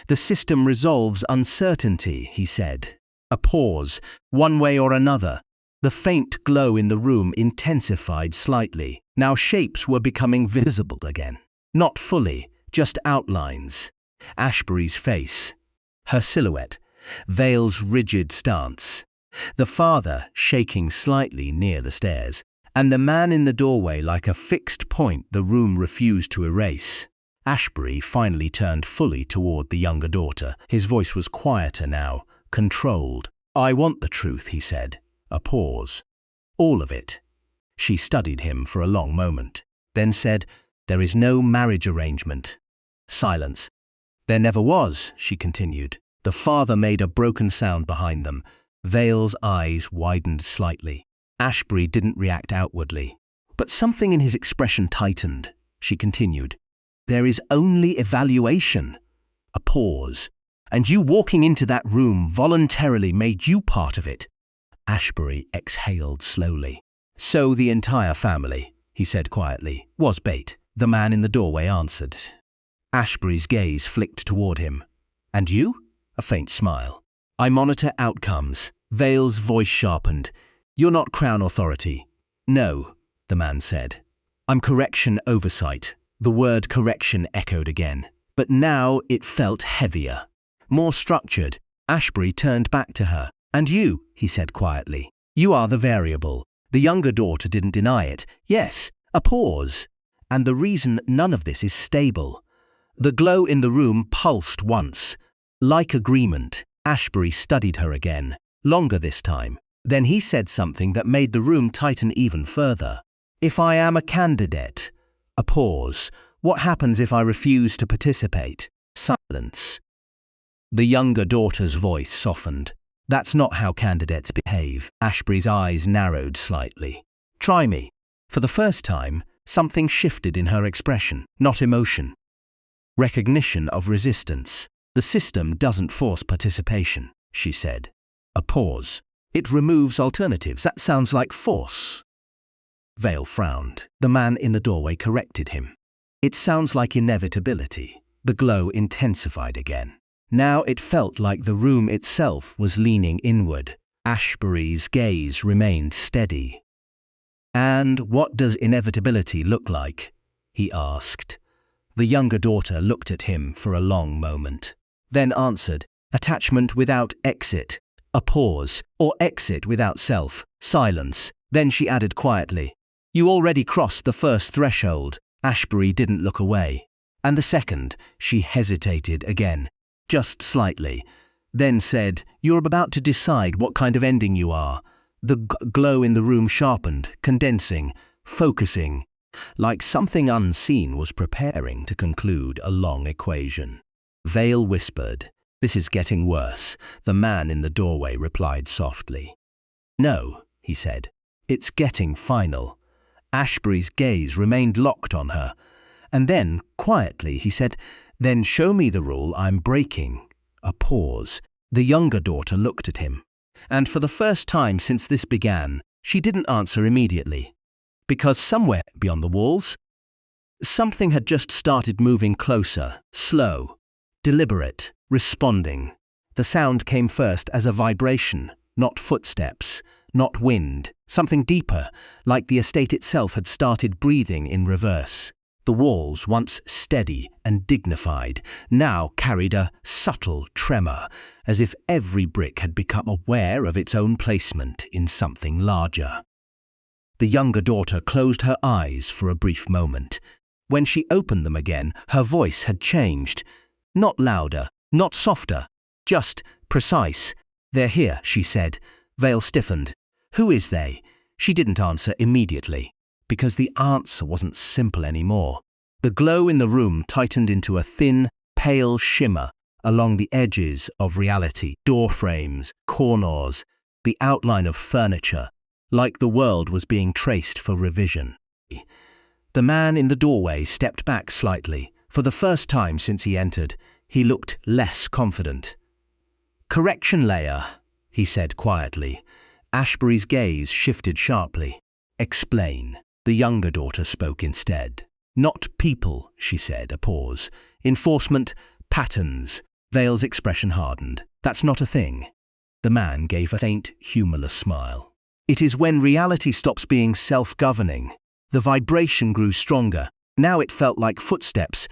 "The system resolves uncertainty," he said. A pause, one way or another. The faint glow in the room intensified slightly. Now shapes were becoming visible again. Not fully, just outlines. Ashbury's face, her silhouette, Vale's rigid stance, the father shaking slightly near the stairs, and the man in the doorway like a fixed point the room refused to erase. Ashbury finally turned fully toward the younger daughter. His voice was quieter now, controlled. "I want the truth," he said. A pause. "All of it." She studied him for a long moment, then said, "There is no marriage arrangement." Silence. "There never was," she continued. The father made a broken sound behind them. Vale's eyes widened slightly. Ashbury didn't react outwardly, but something in his expression tightened. She continued, "There is only evaluation." A pause. "And you walking into that room voluntarily made you part of it." Ashbury exhaled slowly. "So the entire family," he said quietly, "was bait." The man in the doorway answered. Ashbury's gaze flicked toward him. "And you?" A faint smile. "I monitor outcomes." Vale's voice sharpened. "You're not Crown authority." "No," the man said. "I'm correction oversight." The word correction echoed again, but now it felt heavier, more structured. Ashbury turned back to her. "And you," he said quietly. "You are the variable." The younger daughter didn't deny it. "Yes." A pause. "And the reason none of this is stable." The glow in the room pulsed once. Like agreement, Ashbury studied her again, longer this time. Then he said something that made the room tighten even further. "If I am a candidate." A pause. "What happens if I refuse to participate?" Silence. The younger daughter's voice softened. "That's not how candidates behave." Ashbury's eyes narrowed slightly. "Try me." For the first time, something shifted in her expression, not emotion. Recognition of resistance. "The system doesn't force participation," she said. A pause. "It removes alternatives. That sounds like force." Vale frowned. The man in the doorway corrected him. "It sounds like inevitability." The glow intensified again. Now it felt like the room itself was leaning inward. Ashbury's gaze remained steady. "And what does inevitability look like?" he asked. The younger daughter looked at him for a long moment, then answered, "Attachment without exit." A pause. "Or exit without self." Silence. Then she added quietly, "You already crossed the first threshold." Ashbury didn't look away. "And the second?" She hesitated again, just slightly, then said, "You're about to decide what kind of ending you are." The glow in the room sharpened, condensing, focusing, like something unseen was preparing to conclude a long equation. Vale whispered, "This is getting worse." The man in the doorway replied softly. "No," he said, "it's getting final." Ashbury's gaze remained locked on her, and then, quietly, he said, "Then show me the rule I'm breaking." A pause. The younger daughter looked at him, and for the first time since this began, she didn't answer immediately. Because somewhere beyond the walls, something had just started moving closer, slow, deliberate, responding. The sound came first as a vibration, not footsteps, not wind, something deeper, like the estate itself had started breathing in reverse. The walls, once steady and dignified, now carried a subtle tremor, as if every brick had become aware of its own placement in something larger. The younger daughter closed her eyes for a brief moment. When she opened them again, her voice had changed. Not louder, not softer, just precise. "They're here," she said. Vale stiffened. "Who is they?" She didn't answer immediately, because the answer wasn't simple anymore. The glow in the room tightened into a thin, pale shimmer along the edges of reality, door frames, corners, the outline of furniture, like the world was being traced for revision. The man in the doorway stepped back slightly. For the first time since he entered, he looked less confident. Correction layer, he said quietly. Ashbury's gaze shifted sharply. Explain. The younger daughter spoke instead. Not people, she said, a pause. Enforcement, patterns. Vale's expression hardened. That's not a thing. The man gave a faint, humorless smile. It is when reality stops being self-governing. The vibration grew stronger. Now it felt like footsteps,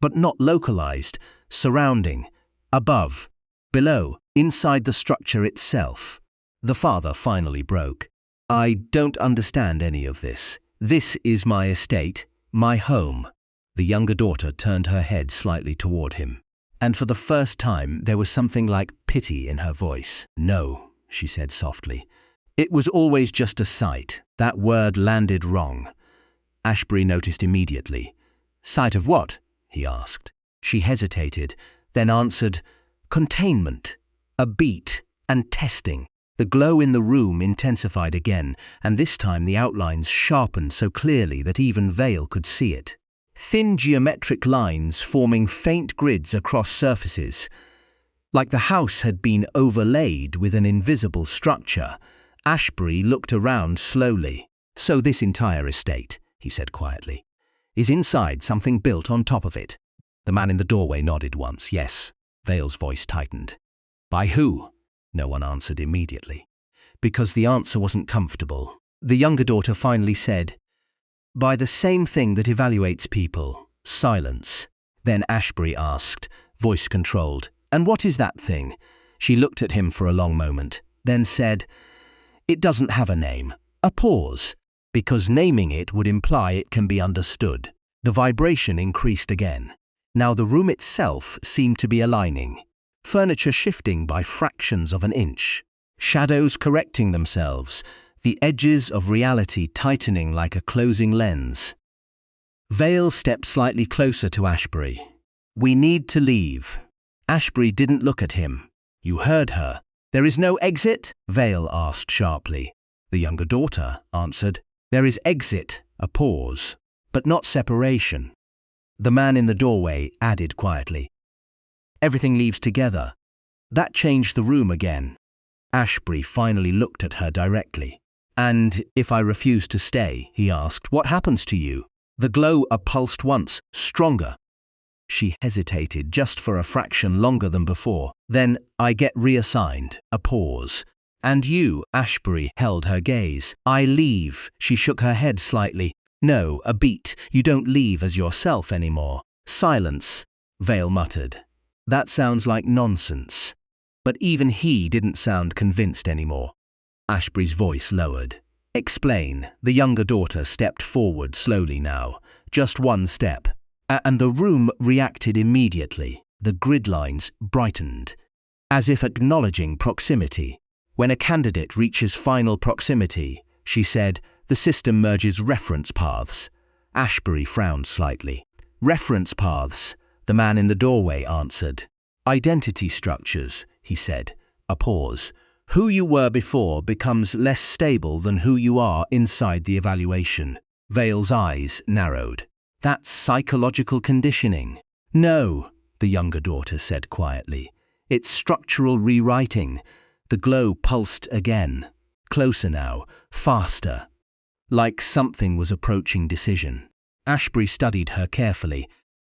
but not localized, surrounding, above, below, inside the structure itself. The father finally broke. I don't understand any of this. This is my estate, my home. The younger daughter turned her head slightly toward him, and for the first time there was something like pity in her voice. No, she said softly. It was always just a sight. That word landed wrong. Ashbury noticed immediately. Sight of what? He asked. She hesitated, then answered, containment, a beat, and testing. The glow in the room intensified again, and this time the outlines sharpened so clearly that even Vale could see it. Thin geometric lines forming faint grids across surfaces. Like the house had been overlaid with an invisible structure. Ashbury looked around slowly. So this entire estate, he said quietly, is inside something built on top of it. The man in the doorway nodded once. Yes. Vale's voice tightened. By who? No one answered immediately. Because the answer wasn't comfortable. The younger daughter finally said, by the same thing that evaluates people. Silence. Then Ashbury asked, voice controlled, and what is that thing? She looked at him for a long moment, then said, it doesn't have a name. A pause. Because naming it would imply it can be understood. The vibration increased again. Now the room itself seemed to be aligning. Furniture shifting by fractions of an inch. Shadows correcting themselves. The edges of reality tightening like a closing lens. Vale stepped slightly closer to Ashbury. We need to leave. Ashbury didn't look at him. You heard her. There is no exit? Vale asked sharply. The younger daughter answered, there is exit, a pause, but not separation. The man in the doorway added quietly, everything leaves together. That changed the room again. Ashbury finally looked at her directly. And if I refuse to stay, he asked, what happens to you? The glow pulsed once, stronger. She hesitated just for a fraction longer than before. Then I get reassigned, a pause. And you, Ashbury held her gaze. I leave. She shook her head slightly. No, a beat. You don't leave as yourself anymore. Silence, Vale muttered. That sounds like nonsense. But even he didn't sound convinced anymore. Ashbury's voice lowered. Explain. The younger daughter stepped forward slowly now. Just one step. And the room reacted immediately. The grid lines brightened, as if acknowledging proximity. When a candidate reaches final proximity, she said, the system merges reference paths. Ashbury frowned slightly. Reference paths, the man in the doorway answered. Identity structures, he said. A pause. Who you were before becomes less stable than who you are inside the evaluation. Vale's eyes narrowed. That's psychological conditioning. No, the younger daughter said quietly. It's structural rewriting. The glow pulsed again. Closer now, faster. Like something was approaching decision. Ashbury studied her carefully.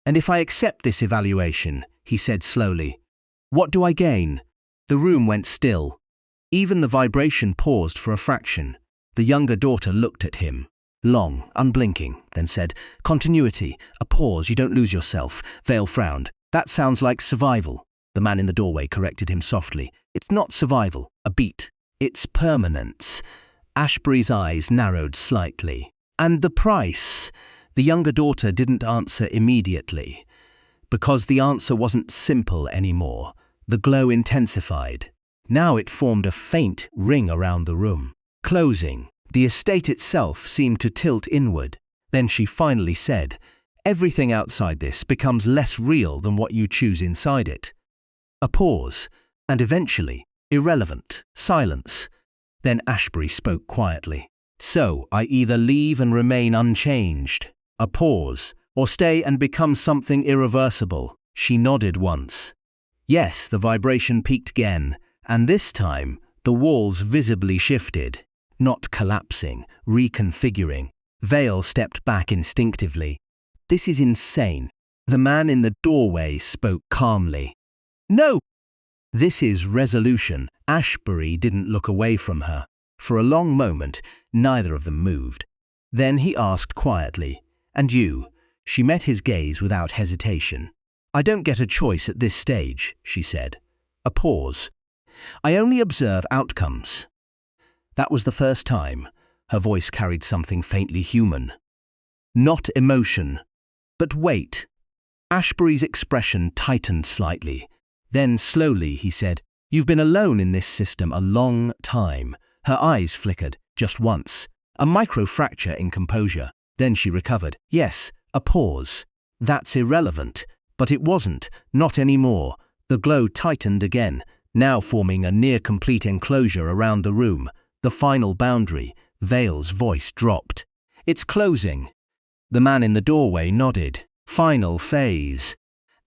And if I accept this evaluation, he said slowly, what do I gain? The room went still. Even the vibration paused for a fraction. The younger daughter looked at him. Long, unblinking, then said, continuity, a pause, you don't lose yourself. Vale frowned. That sounds like survival. The man in the doorway corrected him softly. It's not survival, a beat. It's permanence. Ashbury's eyes narrowed slightly. And the price? The younger daughter didn't answer immediately. Because the answer wasn't simple anymore. The glow intensified. Now it formed a faint ring around the room. Closing. The estate itself seemed to tilt inward. Then she finally said, everything outside this becomes less real than what you choose inside it. A pause, and eventually, irrelevant, silence. Then Ashbury spoke quietly. So, I either leave and remain unchanged, a pause, or stay and become something irreversible. She nodded once. Yes, the vibration peaked again, and this time the walls visibly shifted, not collapsing, reconfiguring. Vale stepped back instinctively. This is insane. The man in the doorway spoke calmly. No! This is resolution. Ashbury didn't look away from her. For a long moment, neither of them moved. Then he asked quietly, "And you?" She met his gaze without hesitation. "I don't get a choice at this stage," she said. A pause. "I only observe outcomes." That was the first time. Her voice carried something faintly human. Not emotion, but weight. Ashbury's expression tightened slightly. Then slowly he said, "You've been alone in this system a long time." Her eyes flickered, just once. A microfracture in composure. Then she recovered. "Yes." A pause. "That's irrelevant." But it wasn't, not anymore. The glow tightened again, now forming a near-complete enclosure around the room. The final boundary. Vale's voice dropped. "It's closing." The man in the doorway nodded. Final phase.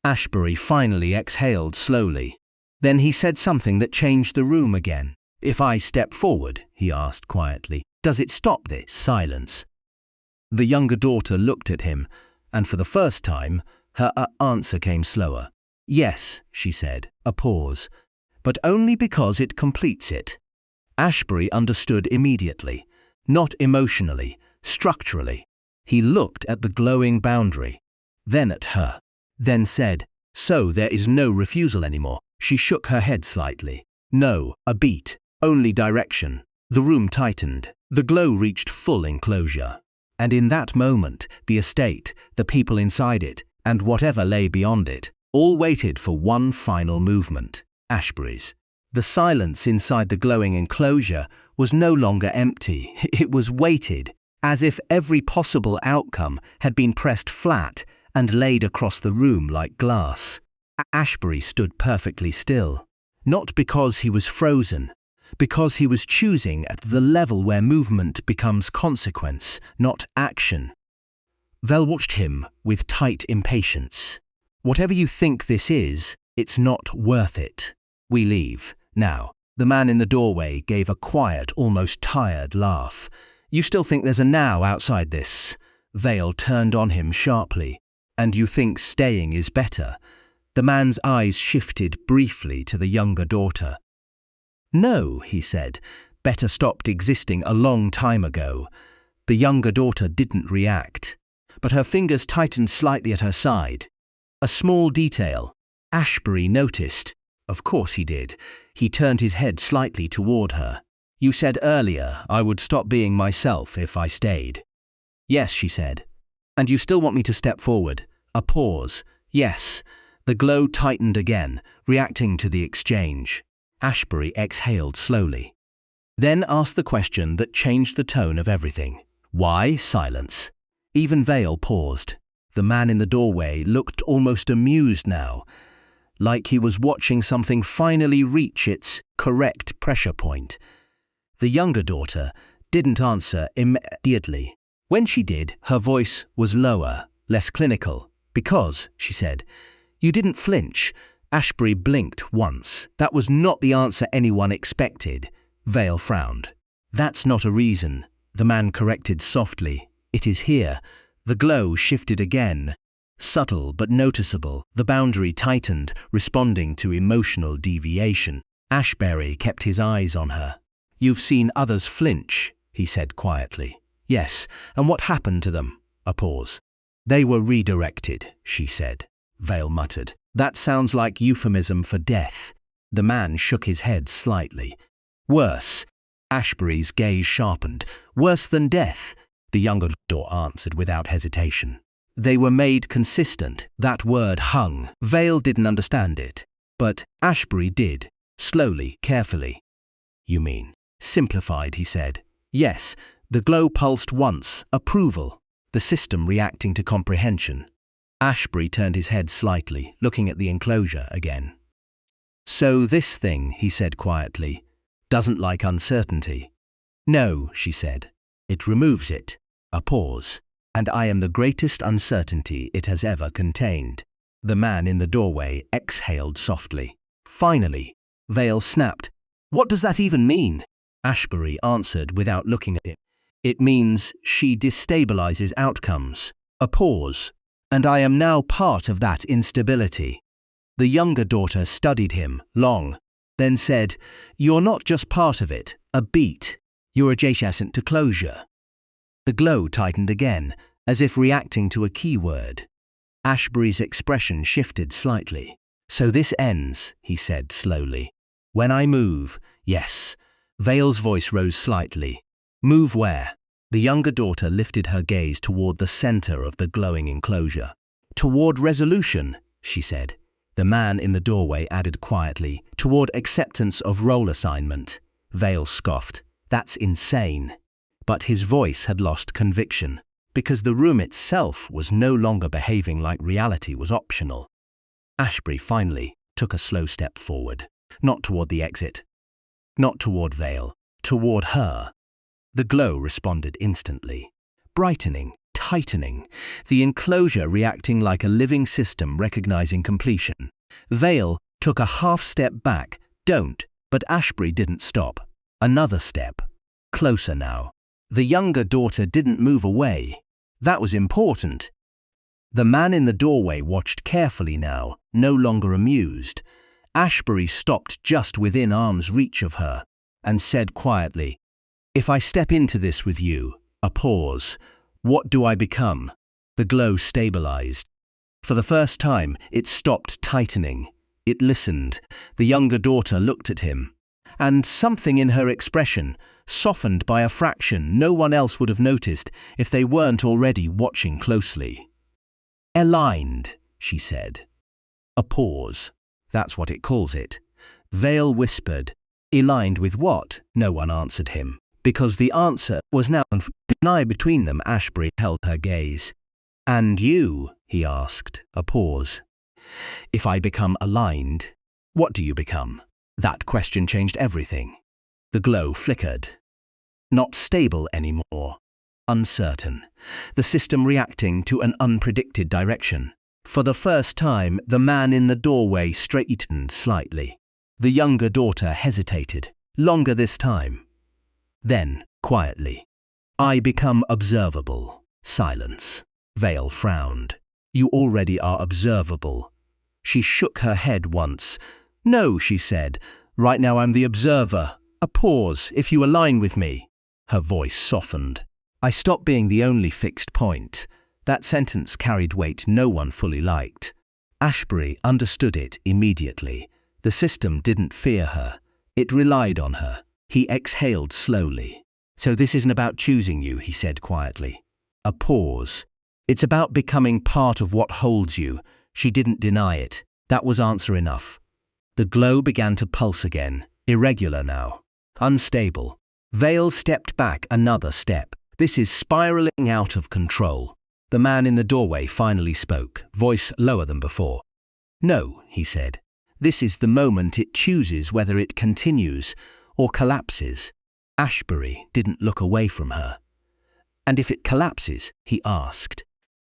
Ashbury finally exhaled slowly. Then he said something that changed the room again. "If I step forward," he asked quietly, "does it stop this?" Silence. The younger daughter looked at him, and for the first time, her answer came slower. "Yes," she said, a pause, "but only because it completes it." Ashbury understood immediately, not emotionally, structurally. He looked at the glowing boundary, then at her, then said, "So there is no refusal anymore." She shook her head slightly. "No, a beat, only direction." The room tightened. The glow reached full enclosure. And in that moment, the estate, the people inside it, and whatever lay beyond it, all waited for one final movement. Ashbury's. The silence inside the glowing enclosure was no longer empty. It was weighted, as if every possible outcome had been pressed flat and laid across the room like glass. Ashbury stood perfectly still, not because he was frozen, because he was choosing at the level where movement becomes consequence, not action. Vel watched him with tight impatience. "Whatever you think this is, it's not worth it. We leave, now." The man in the doorway gave a quiet, almost tired laugh. "You still think there's a now outside this?" Vale turned on him sharply. "And you think staying is better?" The man's eyes shifted briefly to the younger daughter. "No," he said, "better stopped existing a long time ago." The younger daughter didn't react, but her fingers tightened slightly at her side. A small detail. Ashbury noticed. Of course he did. He turned his head slightly toward her. "You said earlier I would stop being myself if I stayed." "Yes," she said. "And you still want me to step forward?" A pause. "Yes." The glow tightened again, reacting to the exchange. Ashbury exhaled slowly. Then asked the question that changed the tone of everything. "Why?" Silence. Even Vale paused. The man in the doorway looked almost amused now, like he was watching something finally reach its correct pressure point. The younger daughter didn't answer immediately. When she did, her voice was lower, less clinical. "Because," she said, "you didn't flinch." Ashbury blinked once. That was not the answer anyone expected. Vale frowned. "That's not a reason," the man corrected softly. "It is here." The glow shifted again. Subtle but noticeable, the boundary tightened, responding to emotional deviation. Ashbury kept his eyes on her. "You've seen others flinch," he said quietly. "Yes, and what happened to them?" A pause. "They were redirected," she said. Vale muttered. "That sounds like euphemism for death." The man shook his head slightly. "Worse." Ashbury's gaze sharpened. "Worse than death?" The younger daughter answered without hesitation. "They were made consistent." That word hung. Vale didn't understand it, but Ashbury did, slowly, carefully. "You mean?" Simplified, he said. "Yes." The glow pulsed once, approval, the system reacting to comprehension. Ashbury turned his head slightly, looking at the enclosure again. "So this thing," he said quietly, "doesn't like uncertainty." "No," she said. "It removes it." A pause. "And I am the greatest uncertainty it has ever contained." The man in the doorway exhaled softly. Finally, Vale snapped. What does that even mean? Ashbury answered without looking at him. It means she destabilizes outcomes. A pause. And I am now part of that instability. The younger daughter studied him long, then said, You're not just part of it, a beat. You're adjacent to closure. The glow tightened again, as if reacting to a keyword. Ashbury's expression shifted slightly. So this ends, he said slowly. When I move, yes. Vale's voice rose slightly. Move where? The younger daughter lifted her gaze toward the center of the glowing enclosure. Toward resolution, she said. The man in the doorway added quietly, toward acceptance of role assignment. Vale scoffed. That's insane. But his voice had lost conviction, because the room itself was no longer behaving like reality was optional. Ashbury finally took a slow step forward, not toward the exit, not toward Vale, toward her. The glow responded instantly, brightening, tightening, the enclosure reacting like a living system recognizing completion. Vale took a half step back, but Ashbury didn't stop. Another step, closer now. The younger daughter didn't move away. That was important. The man in the doorway watched carefully now, no longer amused. Ashbury stopped just within arm's reach of her and said quietly, If I step into this with you, a pause, what do I become? The glow stabilized. For the first time, it stopped tightening. It listened. The younger daughter looked at him. And something in her expression, softened by a fraction no one else would have noticed if they weren't already watching closely. Aligned, she said. A pause. That's what it calls it. Vale whispered. Aligned with what? No one answered him. Because the answer was now denied between them. Ashbury held her gaze. And you, he asked. A pause. If I become aligned, what do you become? That question changed everything. The glow flickered. Not stable anymore. Uncertain. The system reacting to an unpredicted direction. For the first time, the man in the doorway straightened slightly. The younger daughter hesitated. Longer this time. Then, quietly, I become observable. Silence. Vale frowned. You already are observable. She shook her head once. No, she said. Right now I'm the observer. A pause, if you align with me. Her voice softened. I stop being the only fixed point. That sentence carried weight no one fully liked. Ashbury understood it immediately. The system didn't fear her. It relied on her. He exhaled slowly. So this isn't about choosing you, he said quietly. A pause. It's about becoming part of what holds you. She didn't deny it. That was answer enough. The glow began to pulse again, irregular now, unstable. Vale stepped back another step. This is spiraling out of control. The man in the doorway finally spoke, voice lower than before. No, he said. This is the moment it chooses whether it continues or collapses. Ashbury didn't look away from her. And if it collapses, he asked.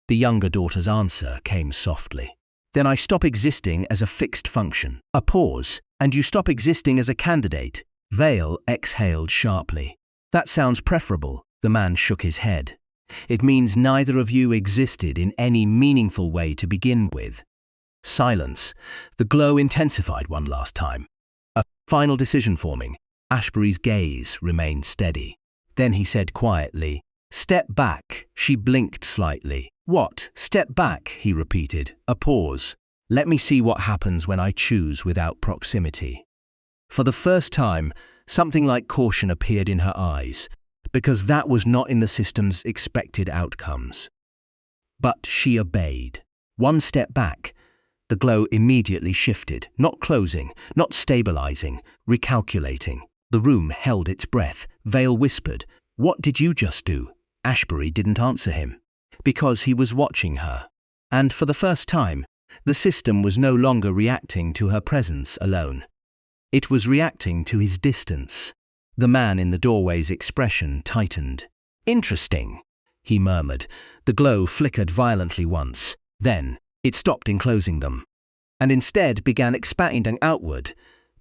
The younger daughter's answer came softly. Then I stop existing as a fixed function. A pause, and you stop existing as a candidate. Vale exhaled sharply. That sounds preferable. The man shook his head. It means neither of you existed in any meaningful way to begin with. Silence. The glow intensified one last time. A final decision forming. Ashbury's gaze remained steady. Then he said quietly, Step back. She blinked slightly. What? Step back, he repeated. A pause. Let me see what happens when I choose without proximity. For the first time, something like caution appeared in her eyes, because that was not in the system's expected outcomes. But she obeyed. One step back. The glow immediately shifted, not closing, not stabilizing, recalculating. The room held its breath. Vale whispered, What did you just do? Ashbury didn't answer him, because he was watching her. And for the first time, the system was no longer reacting to her presence alone. It was reacting to his distance. The man in the doorway's expression tightened. Interesting, he murmured. The glow flickered violently once. Then, It stopped enclosing them, and instead began expanding outward,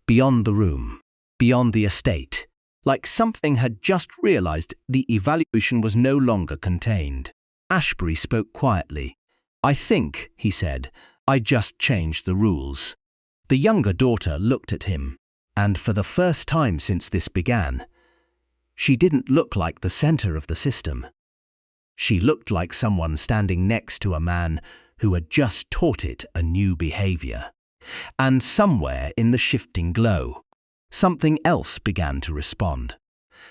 beyond the room, beyond the estate, like something had just realized the evaluation was no longer contained. Ashbury spoke quietly. "I think," he said, "I just changed the rules." The younger daughter looked at him, and for the first time since this began, she didn't look like the center of the system. She looked like someone standing next to a man who had just taught it a new behavior. And somewhere in the shifting glow, something else began to respond.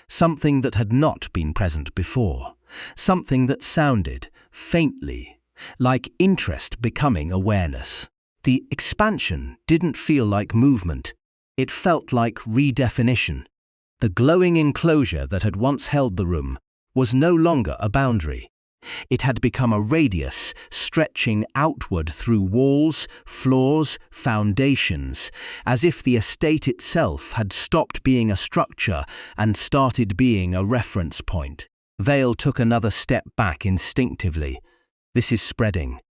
Something that had not been present before. Something that sounded, faintly, like interest becoming awareness. The expansion didn't feel like movement. It felt like redefinition. The glowing enclosure that had once held the room was no longer a boundary. It had become a radius stretching outward through walls, floors, foundations, as if the estate itself had stopped being a structure and started being a reference point. Vale took another step back instinctively. "This is spreading."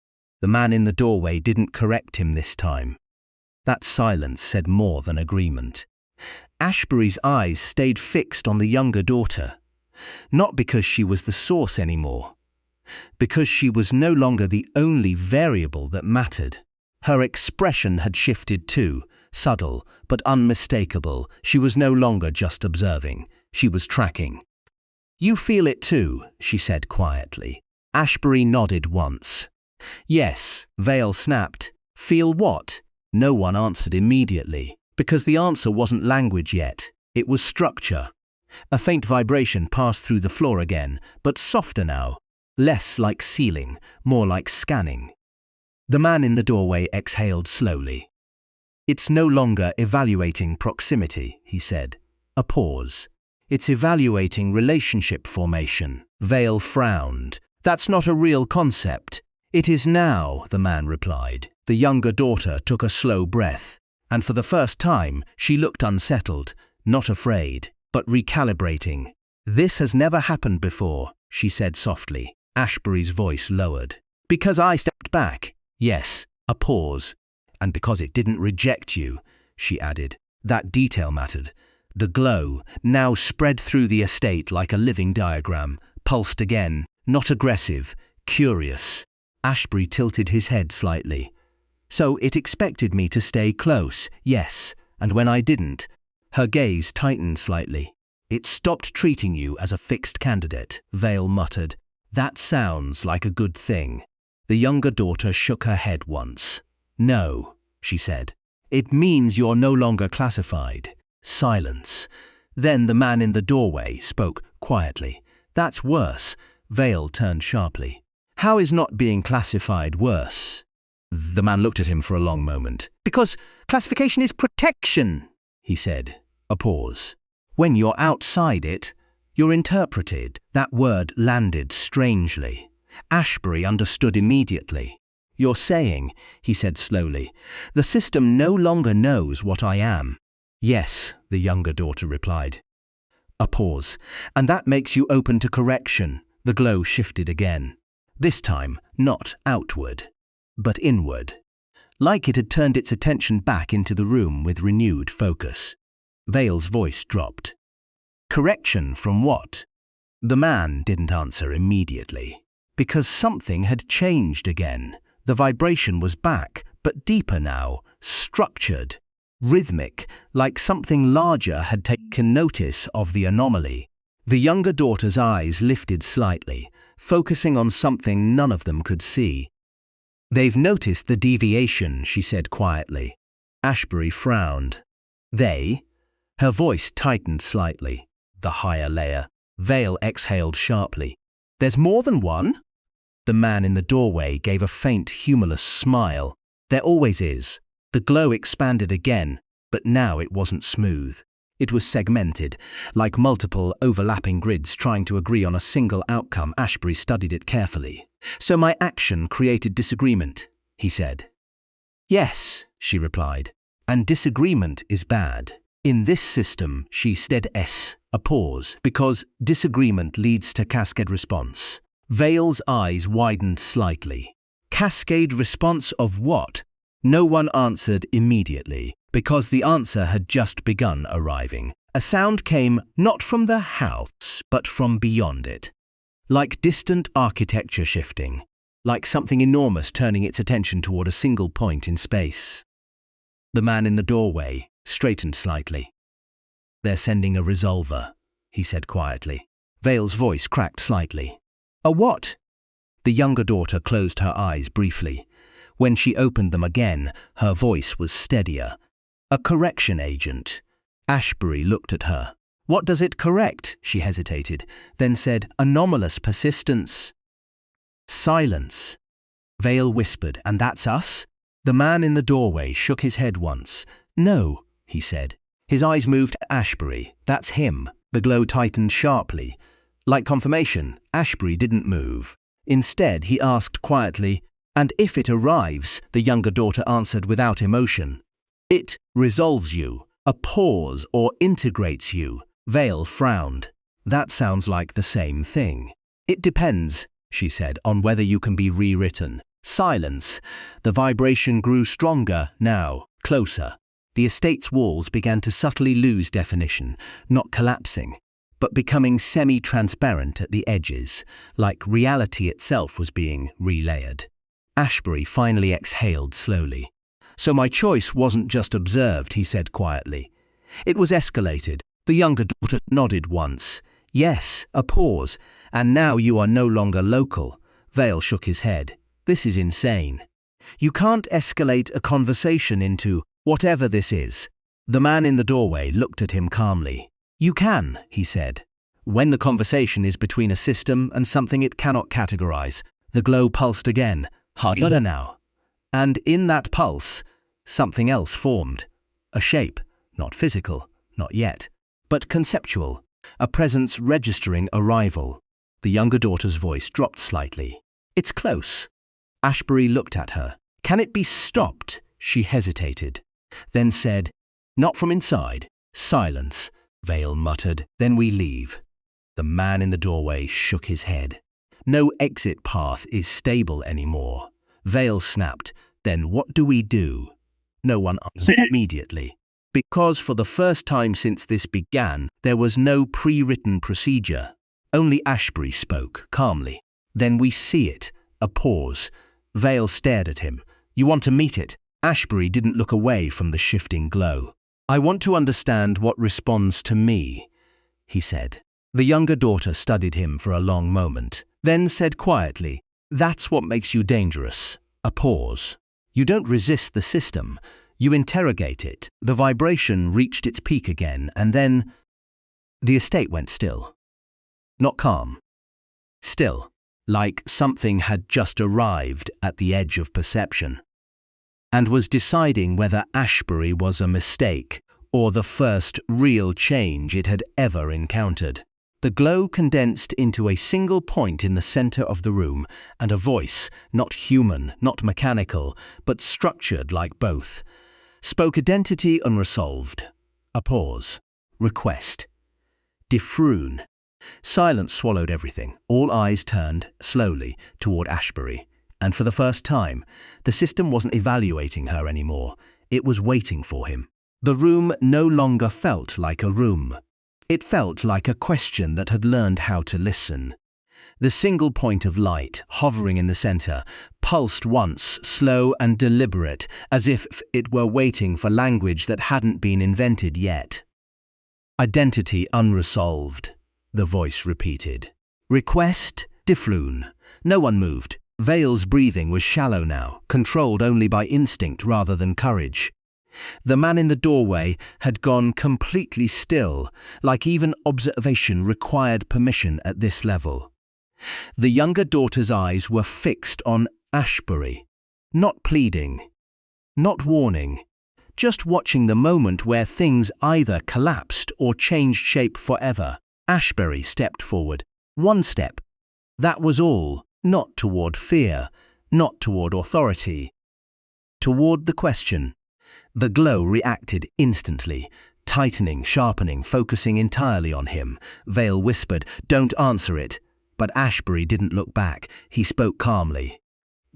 The man in the doorway didn't correct him this time. That silence said more than agreement. Ashbury's eyes stayed fixed on the younger daughter, not because she was the source anymore, because she was no longer the only variable that mattered. Her expression had shifted too, subtle but unmistakable. She was no longer just observing, she was tracking. "You feel it too," she said quietly. Ashbury nodded once. "Yes," Vale snapped. "Feel what?" No one answered immediately, because the answer wasn't language yet. It was structure. A faint vibration passed through the floor again, but softer now. Less like sealing, more like scanning. The man in the doorway exhaled slowly. "It's no longer evaluating proximity," he said. A pause. "It's evaluating relationship formation." Vale frowned. "That's not a real concept." "It is now," the man replied. The younger daughter took a slow breath, and for the first time she looked unsettled, not afraid, but recalibrating. "This has never happened before," she said softly. Ashbury's voice lowered. "Because I stepped back." "Yes." A pause. "And because it didn't reject you," she added. That detail mattered. The glow now spread through the estate like a living diagram, pulsed again, not aggressive, curious. Ashbury tilted his head slightly. "So it expected me to stay close, yes, and when I didn't," her gaze tightened slightly. "It stopped treating you as a fixed candidate," Vale muttered. "That sounds like a good thing." The younger daughter shook her head once. "No," she said. "It means you're no longer classified." Silence. Then the man in the doorway spoke quietly. "That's worse." Vale turned sharply. "How is not being classified worse?" The man looked at him for a long moment. "Because classification is protection," he said. A pause. "When you're outside it, you're interpreted." That word landed strangely. Ashbury understood immediately. "You're saying," he said slowly, "the system no longer knows what I am." "Yes," the younger daughter replied. A pause. "And that makes you open to correction." The glow shifted again. This time, not outward, but inward. Like it had turned its attention back into the room with renewed focus. Vale's voice dropped. "Correction from what?" The man didn't answer immediately. Because something had changed again. The vibration was back, but deeper now, structured, rhythmic, like something larger had taken notice of the anomaly. The younger daughter's eyes lifted slightly, focusing on something none of them could see. "They've noticed the deviation," she said quietly. Ashbury frowned. "They?" Her voice tightened slightly. "The higher layer." Vale exhaled sharply. "There's more than one?" The man in the doorway gave a faint, humorless smile. "There always is." The glow expanded again, but now it wasn't smooth. It was segmented, like multiple overlapping grids trying to agree on a single outcome. Ashbury studied it carefully. "So my action created disagreement," he said. "Yes," she replied. "And disagreement is bad. In this system," she said, a pause, "because disagreement leads to cascade response." Vale's eyes widened slightly. Cascade response of what? No one answered immediately, because the answer had just begun arriving. A sound came not from the house, but from beyond it. Like distant architecture shifting, like something enormous turning its attention toward a single point in space. The man in the doorway straightened slightly. "They're sending a resolver," he said quietly. Vale's voice cracked slightly. "A what?" The younger daughter closed her eyes briefly. When she opened them again, her voice was steadier. "A correction agent." Ashbury looked at her. "What does it correct?" She hesitated, then said, "Anomalous persistence." Silence. Vale whispered, "And that's us?" The man in the doorway shook his head once. "No," he said. His eyes moved to Ashbury. "That's him." The glow tightened sharply. Like confirmation, Ashbury didn't move. Instead, he asked quietly, "And if it arrives?" The younger daughter answered without emotion. "It resolves you, a pause, or integrates you." Vale frowned. "That sounds like the same thing." "It depends," she said, "on whether you can be rewritten." Silence. The vibration grew stronger now, closer. The estate's walls began to subtly lose definition, not collapsing, but becoming semi-transparent at the edges, like reality itself was being relayered. Ashbury finally exhaled slowly. "So my choice wasn't just observed," he said quietly. "It was escalated." The younger daughter nodded once. "Yes, a pause. And now you are no longer local." Vale shook his head. "This is insane. You can't escalate a conversation into whatever this is." The man in the doorway looked at him calmly. "You can," he said, "when the conversation is between a system and something it cannot categorize." The glow pulsed again, harder now. And in that pulse, something else formed. A shape, not physical, not yet, but conceptual, a presence registering arrival. The younger daughter's voice dropped slightly. "It's close." Ashbury looked at her. "Can it be stopped?" She hesitated, then said, "Not from inside." Silence. Vale muttered, "Then we leave." The man in the doorway shook his head. "No exit path is stable anymore." Vale snapped, "Then what do we do?" No one answered immediately. Because for the first time since this began, there was no pre-written procedure. Only Ashbury spoke, calmly. "Then we see it." A pause. Vale stared at him. "You want to meet it?" Ashbury didn't look away from the shifting glow. "I want to understand what responds to me," he said. The younger daughter studied him for a long moment, then said quietly, "That's what makes you dangerous." A pause. "You don't resist the system. You interrogate it." The vibration reached its peak again, and then the estate went still. Not calm. Still, like something had just arrived at the edge of perception, and was deciding whether Ashbury was a mistake or the first real change it had ever encountered. The glow condensed into a single point in the center of the room, and a voice, not human, not mechanical, but structured like both, spoke identity unresolved. A pause. Request. Defrune. Silence swallowed everything. All eyes turned, slowly, toward Ashbury. And for the first time, the system wasn't evaluating her anymore. It was waiting for him. The room no longer felt like a room. It felt like a question that had learned how to listen. The single point of light, hovering in the center, pulsed once, slow and deliberate, as if it were waiting for language that hadn't been invented yet. "Identity unresolved," the voice repeated. "Request defrune." No one moved. Vale's breathing was shallow now, controlled only by instinct rather than courage. The man in the doorway had gone completely still, like even observation required permission at this level. The younger daughter's eyes were fixed on Ashbury, not pleading, not warning, just watching the moment where things either collapsed or changed shape forever. Ashbury stepped forward. One step. That was all, not toward fear, not toward authority, toward the question. The glow reacted instantly, tightening, sharpening, focusing entirely on him. Vale whispered, "Don't answer it." But Ashbury didn't look back. He spoke calmly.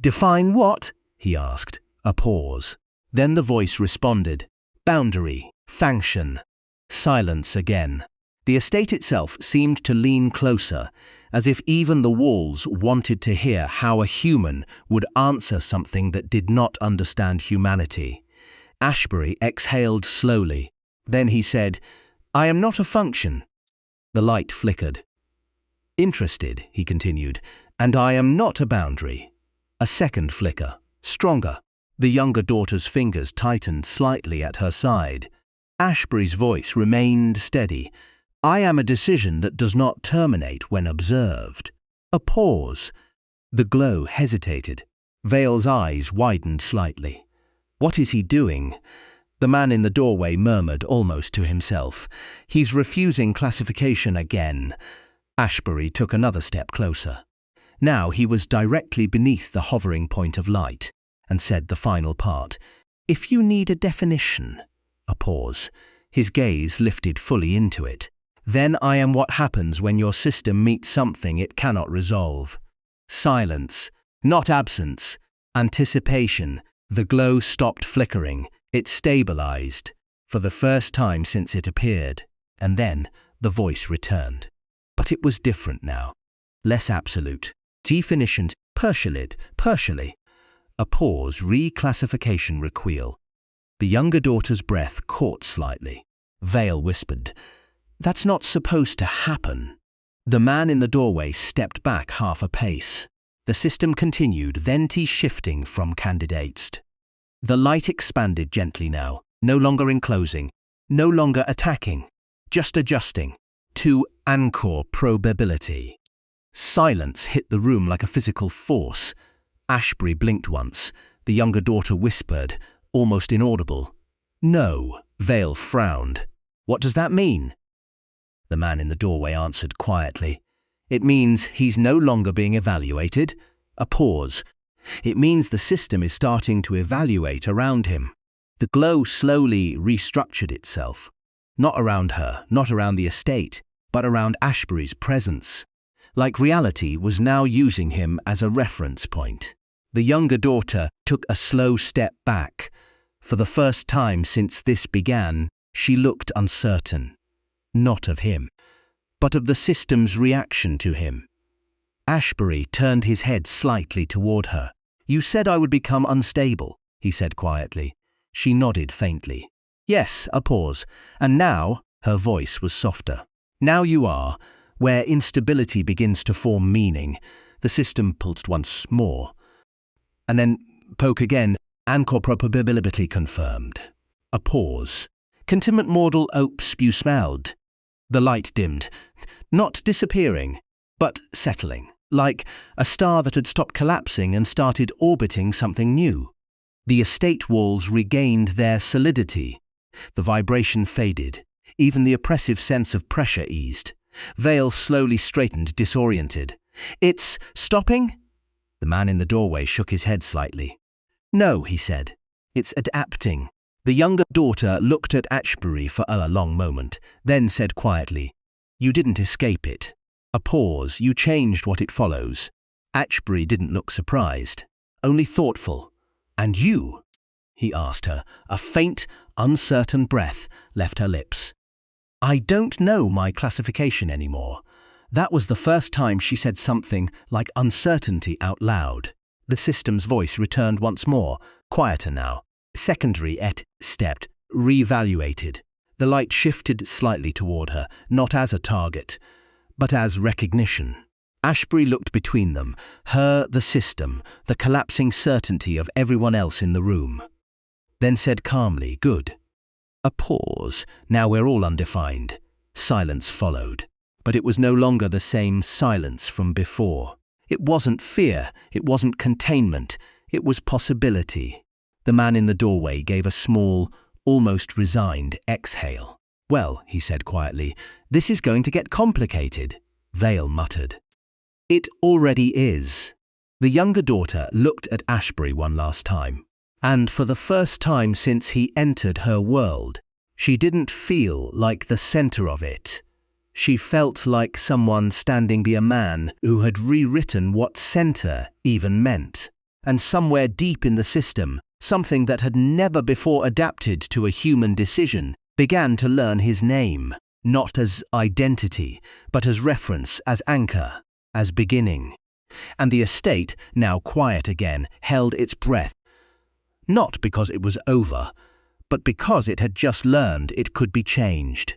Define what? He asked. A pause. Then the voice responded. Boundary, function. Silence again. The estate itself seemed to lean closer, as if even the walls wanted to hear how a human would answer something that did not understand humanity. Ashbury exhaled slowly. Then he said, I am not a function. The light flickered. Interested, he continued, and I am not a boundary. A second flicker, stronger. The younger daughter's fingers tightened slightly at her side. Ashbury's voice remained steady. I am a decision that does not terminate when observed. A pause. The glow hesitated. Vale's eyes widened slightly. What is he doing? The man in the doorway murmured almost to himself. He's refusing classification again. Ashbury took another step closer. Now he was directly beneath the hovering point of light, and said the final part. If you need a definition. A pause. His gaze lifted fully into it. Then I am what happens when your system meets something it cannot resolve. Silence, not absence. Anticipation. The glow stopped flickering. It stabilized, for the first time since it appeared, and then the voice returned. But it was different now. Less absolute. Definitioned, partially. A pause, reclassification requeel. The younger daughter's breath caught slightly. Vale whispered, That's not supposed to happen. The man in the doorway stepped back half a pace. The system continued, then shifting from candidates. The light expanded gently now, no longer enclosing, no longer attacking, just adjusting to anchor probability. Silence hit the room like a physical force. Ashbury blinked once. The younger daughter whispered, almost inaudible. No. Vale frowned. What does that mean? The man in the doorway answered quietly. It means he's no longer being evaluated. A pause. It means the system is starting to evaluate around him. The glow slowly restructured itself. Not around her, not around the estate, but around Ashbury's presence. Like reality was now using him as a reference point. The younger daughter took a slow step back. For the first time since this began, she looked uncertain. Not of him, but of the system's reaction to him. Ashbury turned his head slightly toward her. You said I would become unstable, he said quietly. She nodded faintly. Yes, a pause. And now, her voice was softer. Now you are, where instability begins to form meaning. The system pulsed once more. And then, poke again, anchor probability confirmed. A pause. Contingent model ope spew smelled. The light dimmed, not disappearing, but settling, like a star that had stopped collapsing and started orbiting something new. The estate walls regained their solidity. The vibration faded. Even the oppressive sense of pressure eased. Vale slowly straightened, disoriented. It's stopping? The man in the doorway shook his head slightly. No, he said. It's adapting. The younger daughter looked at Ashbury for a long moment, then said quietly, You didn't escape it. A pause, you changed what it follows. Ashbury didn't look surprised, only thoughtful. And you? He asked her. A faint, uncertain breath left her lips. I don't know my classification anymore. That was the first time she said something like uncertainty out loud. The system's voice returned once more, quieter now. Secondary stepped, reevaluated. The light shifted slightly toward her, not as a target, but as recognition. Ashbury looked between them, her, the system, the collapsing certainty of everyone else in the room. Then said calmly, Good. A pause. Now we're all undefined. Silence followed. But it was no longer the same silence from before. It wasn't fear. It wasn't containment. It was possibility. The man in the doorway gave a small, almost resigned exhale. Well, he said quietly, this is going to get complicated. Vale muttered. It already is. The younger daughter looked at Ashbury one last time. And for the first time since he entered her world, she didn't feel like the center of it. She felt like someone standing by a man who had rewritten what center even meant. and somewhere deep in the system, something that had never before adapted to a human decision began to learn his name, not as identity, but as reference, as anchor, as beginning. And the estate, now quiet again, held its breath, not because it was over, but because it had just learned it could be changed.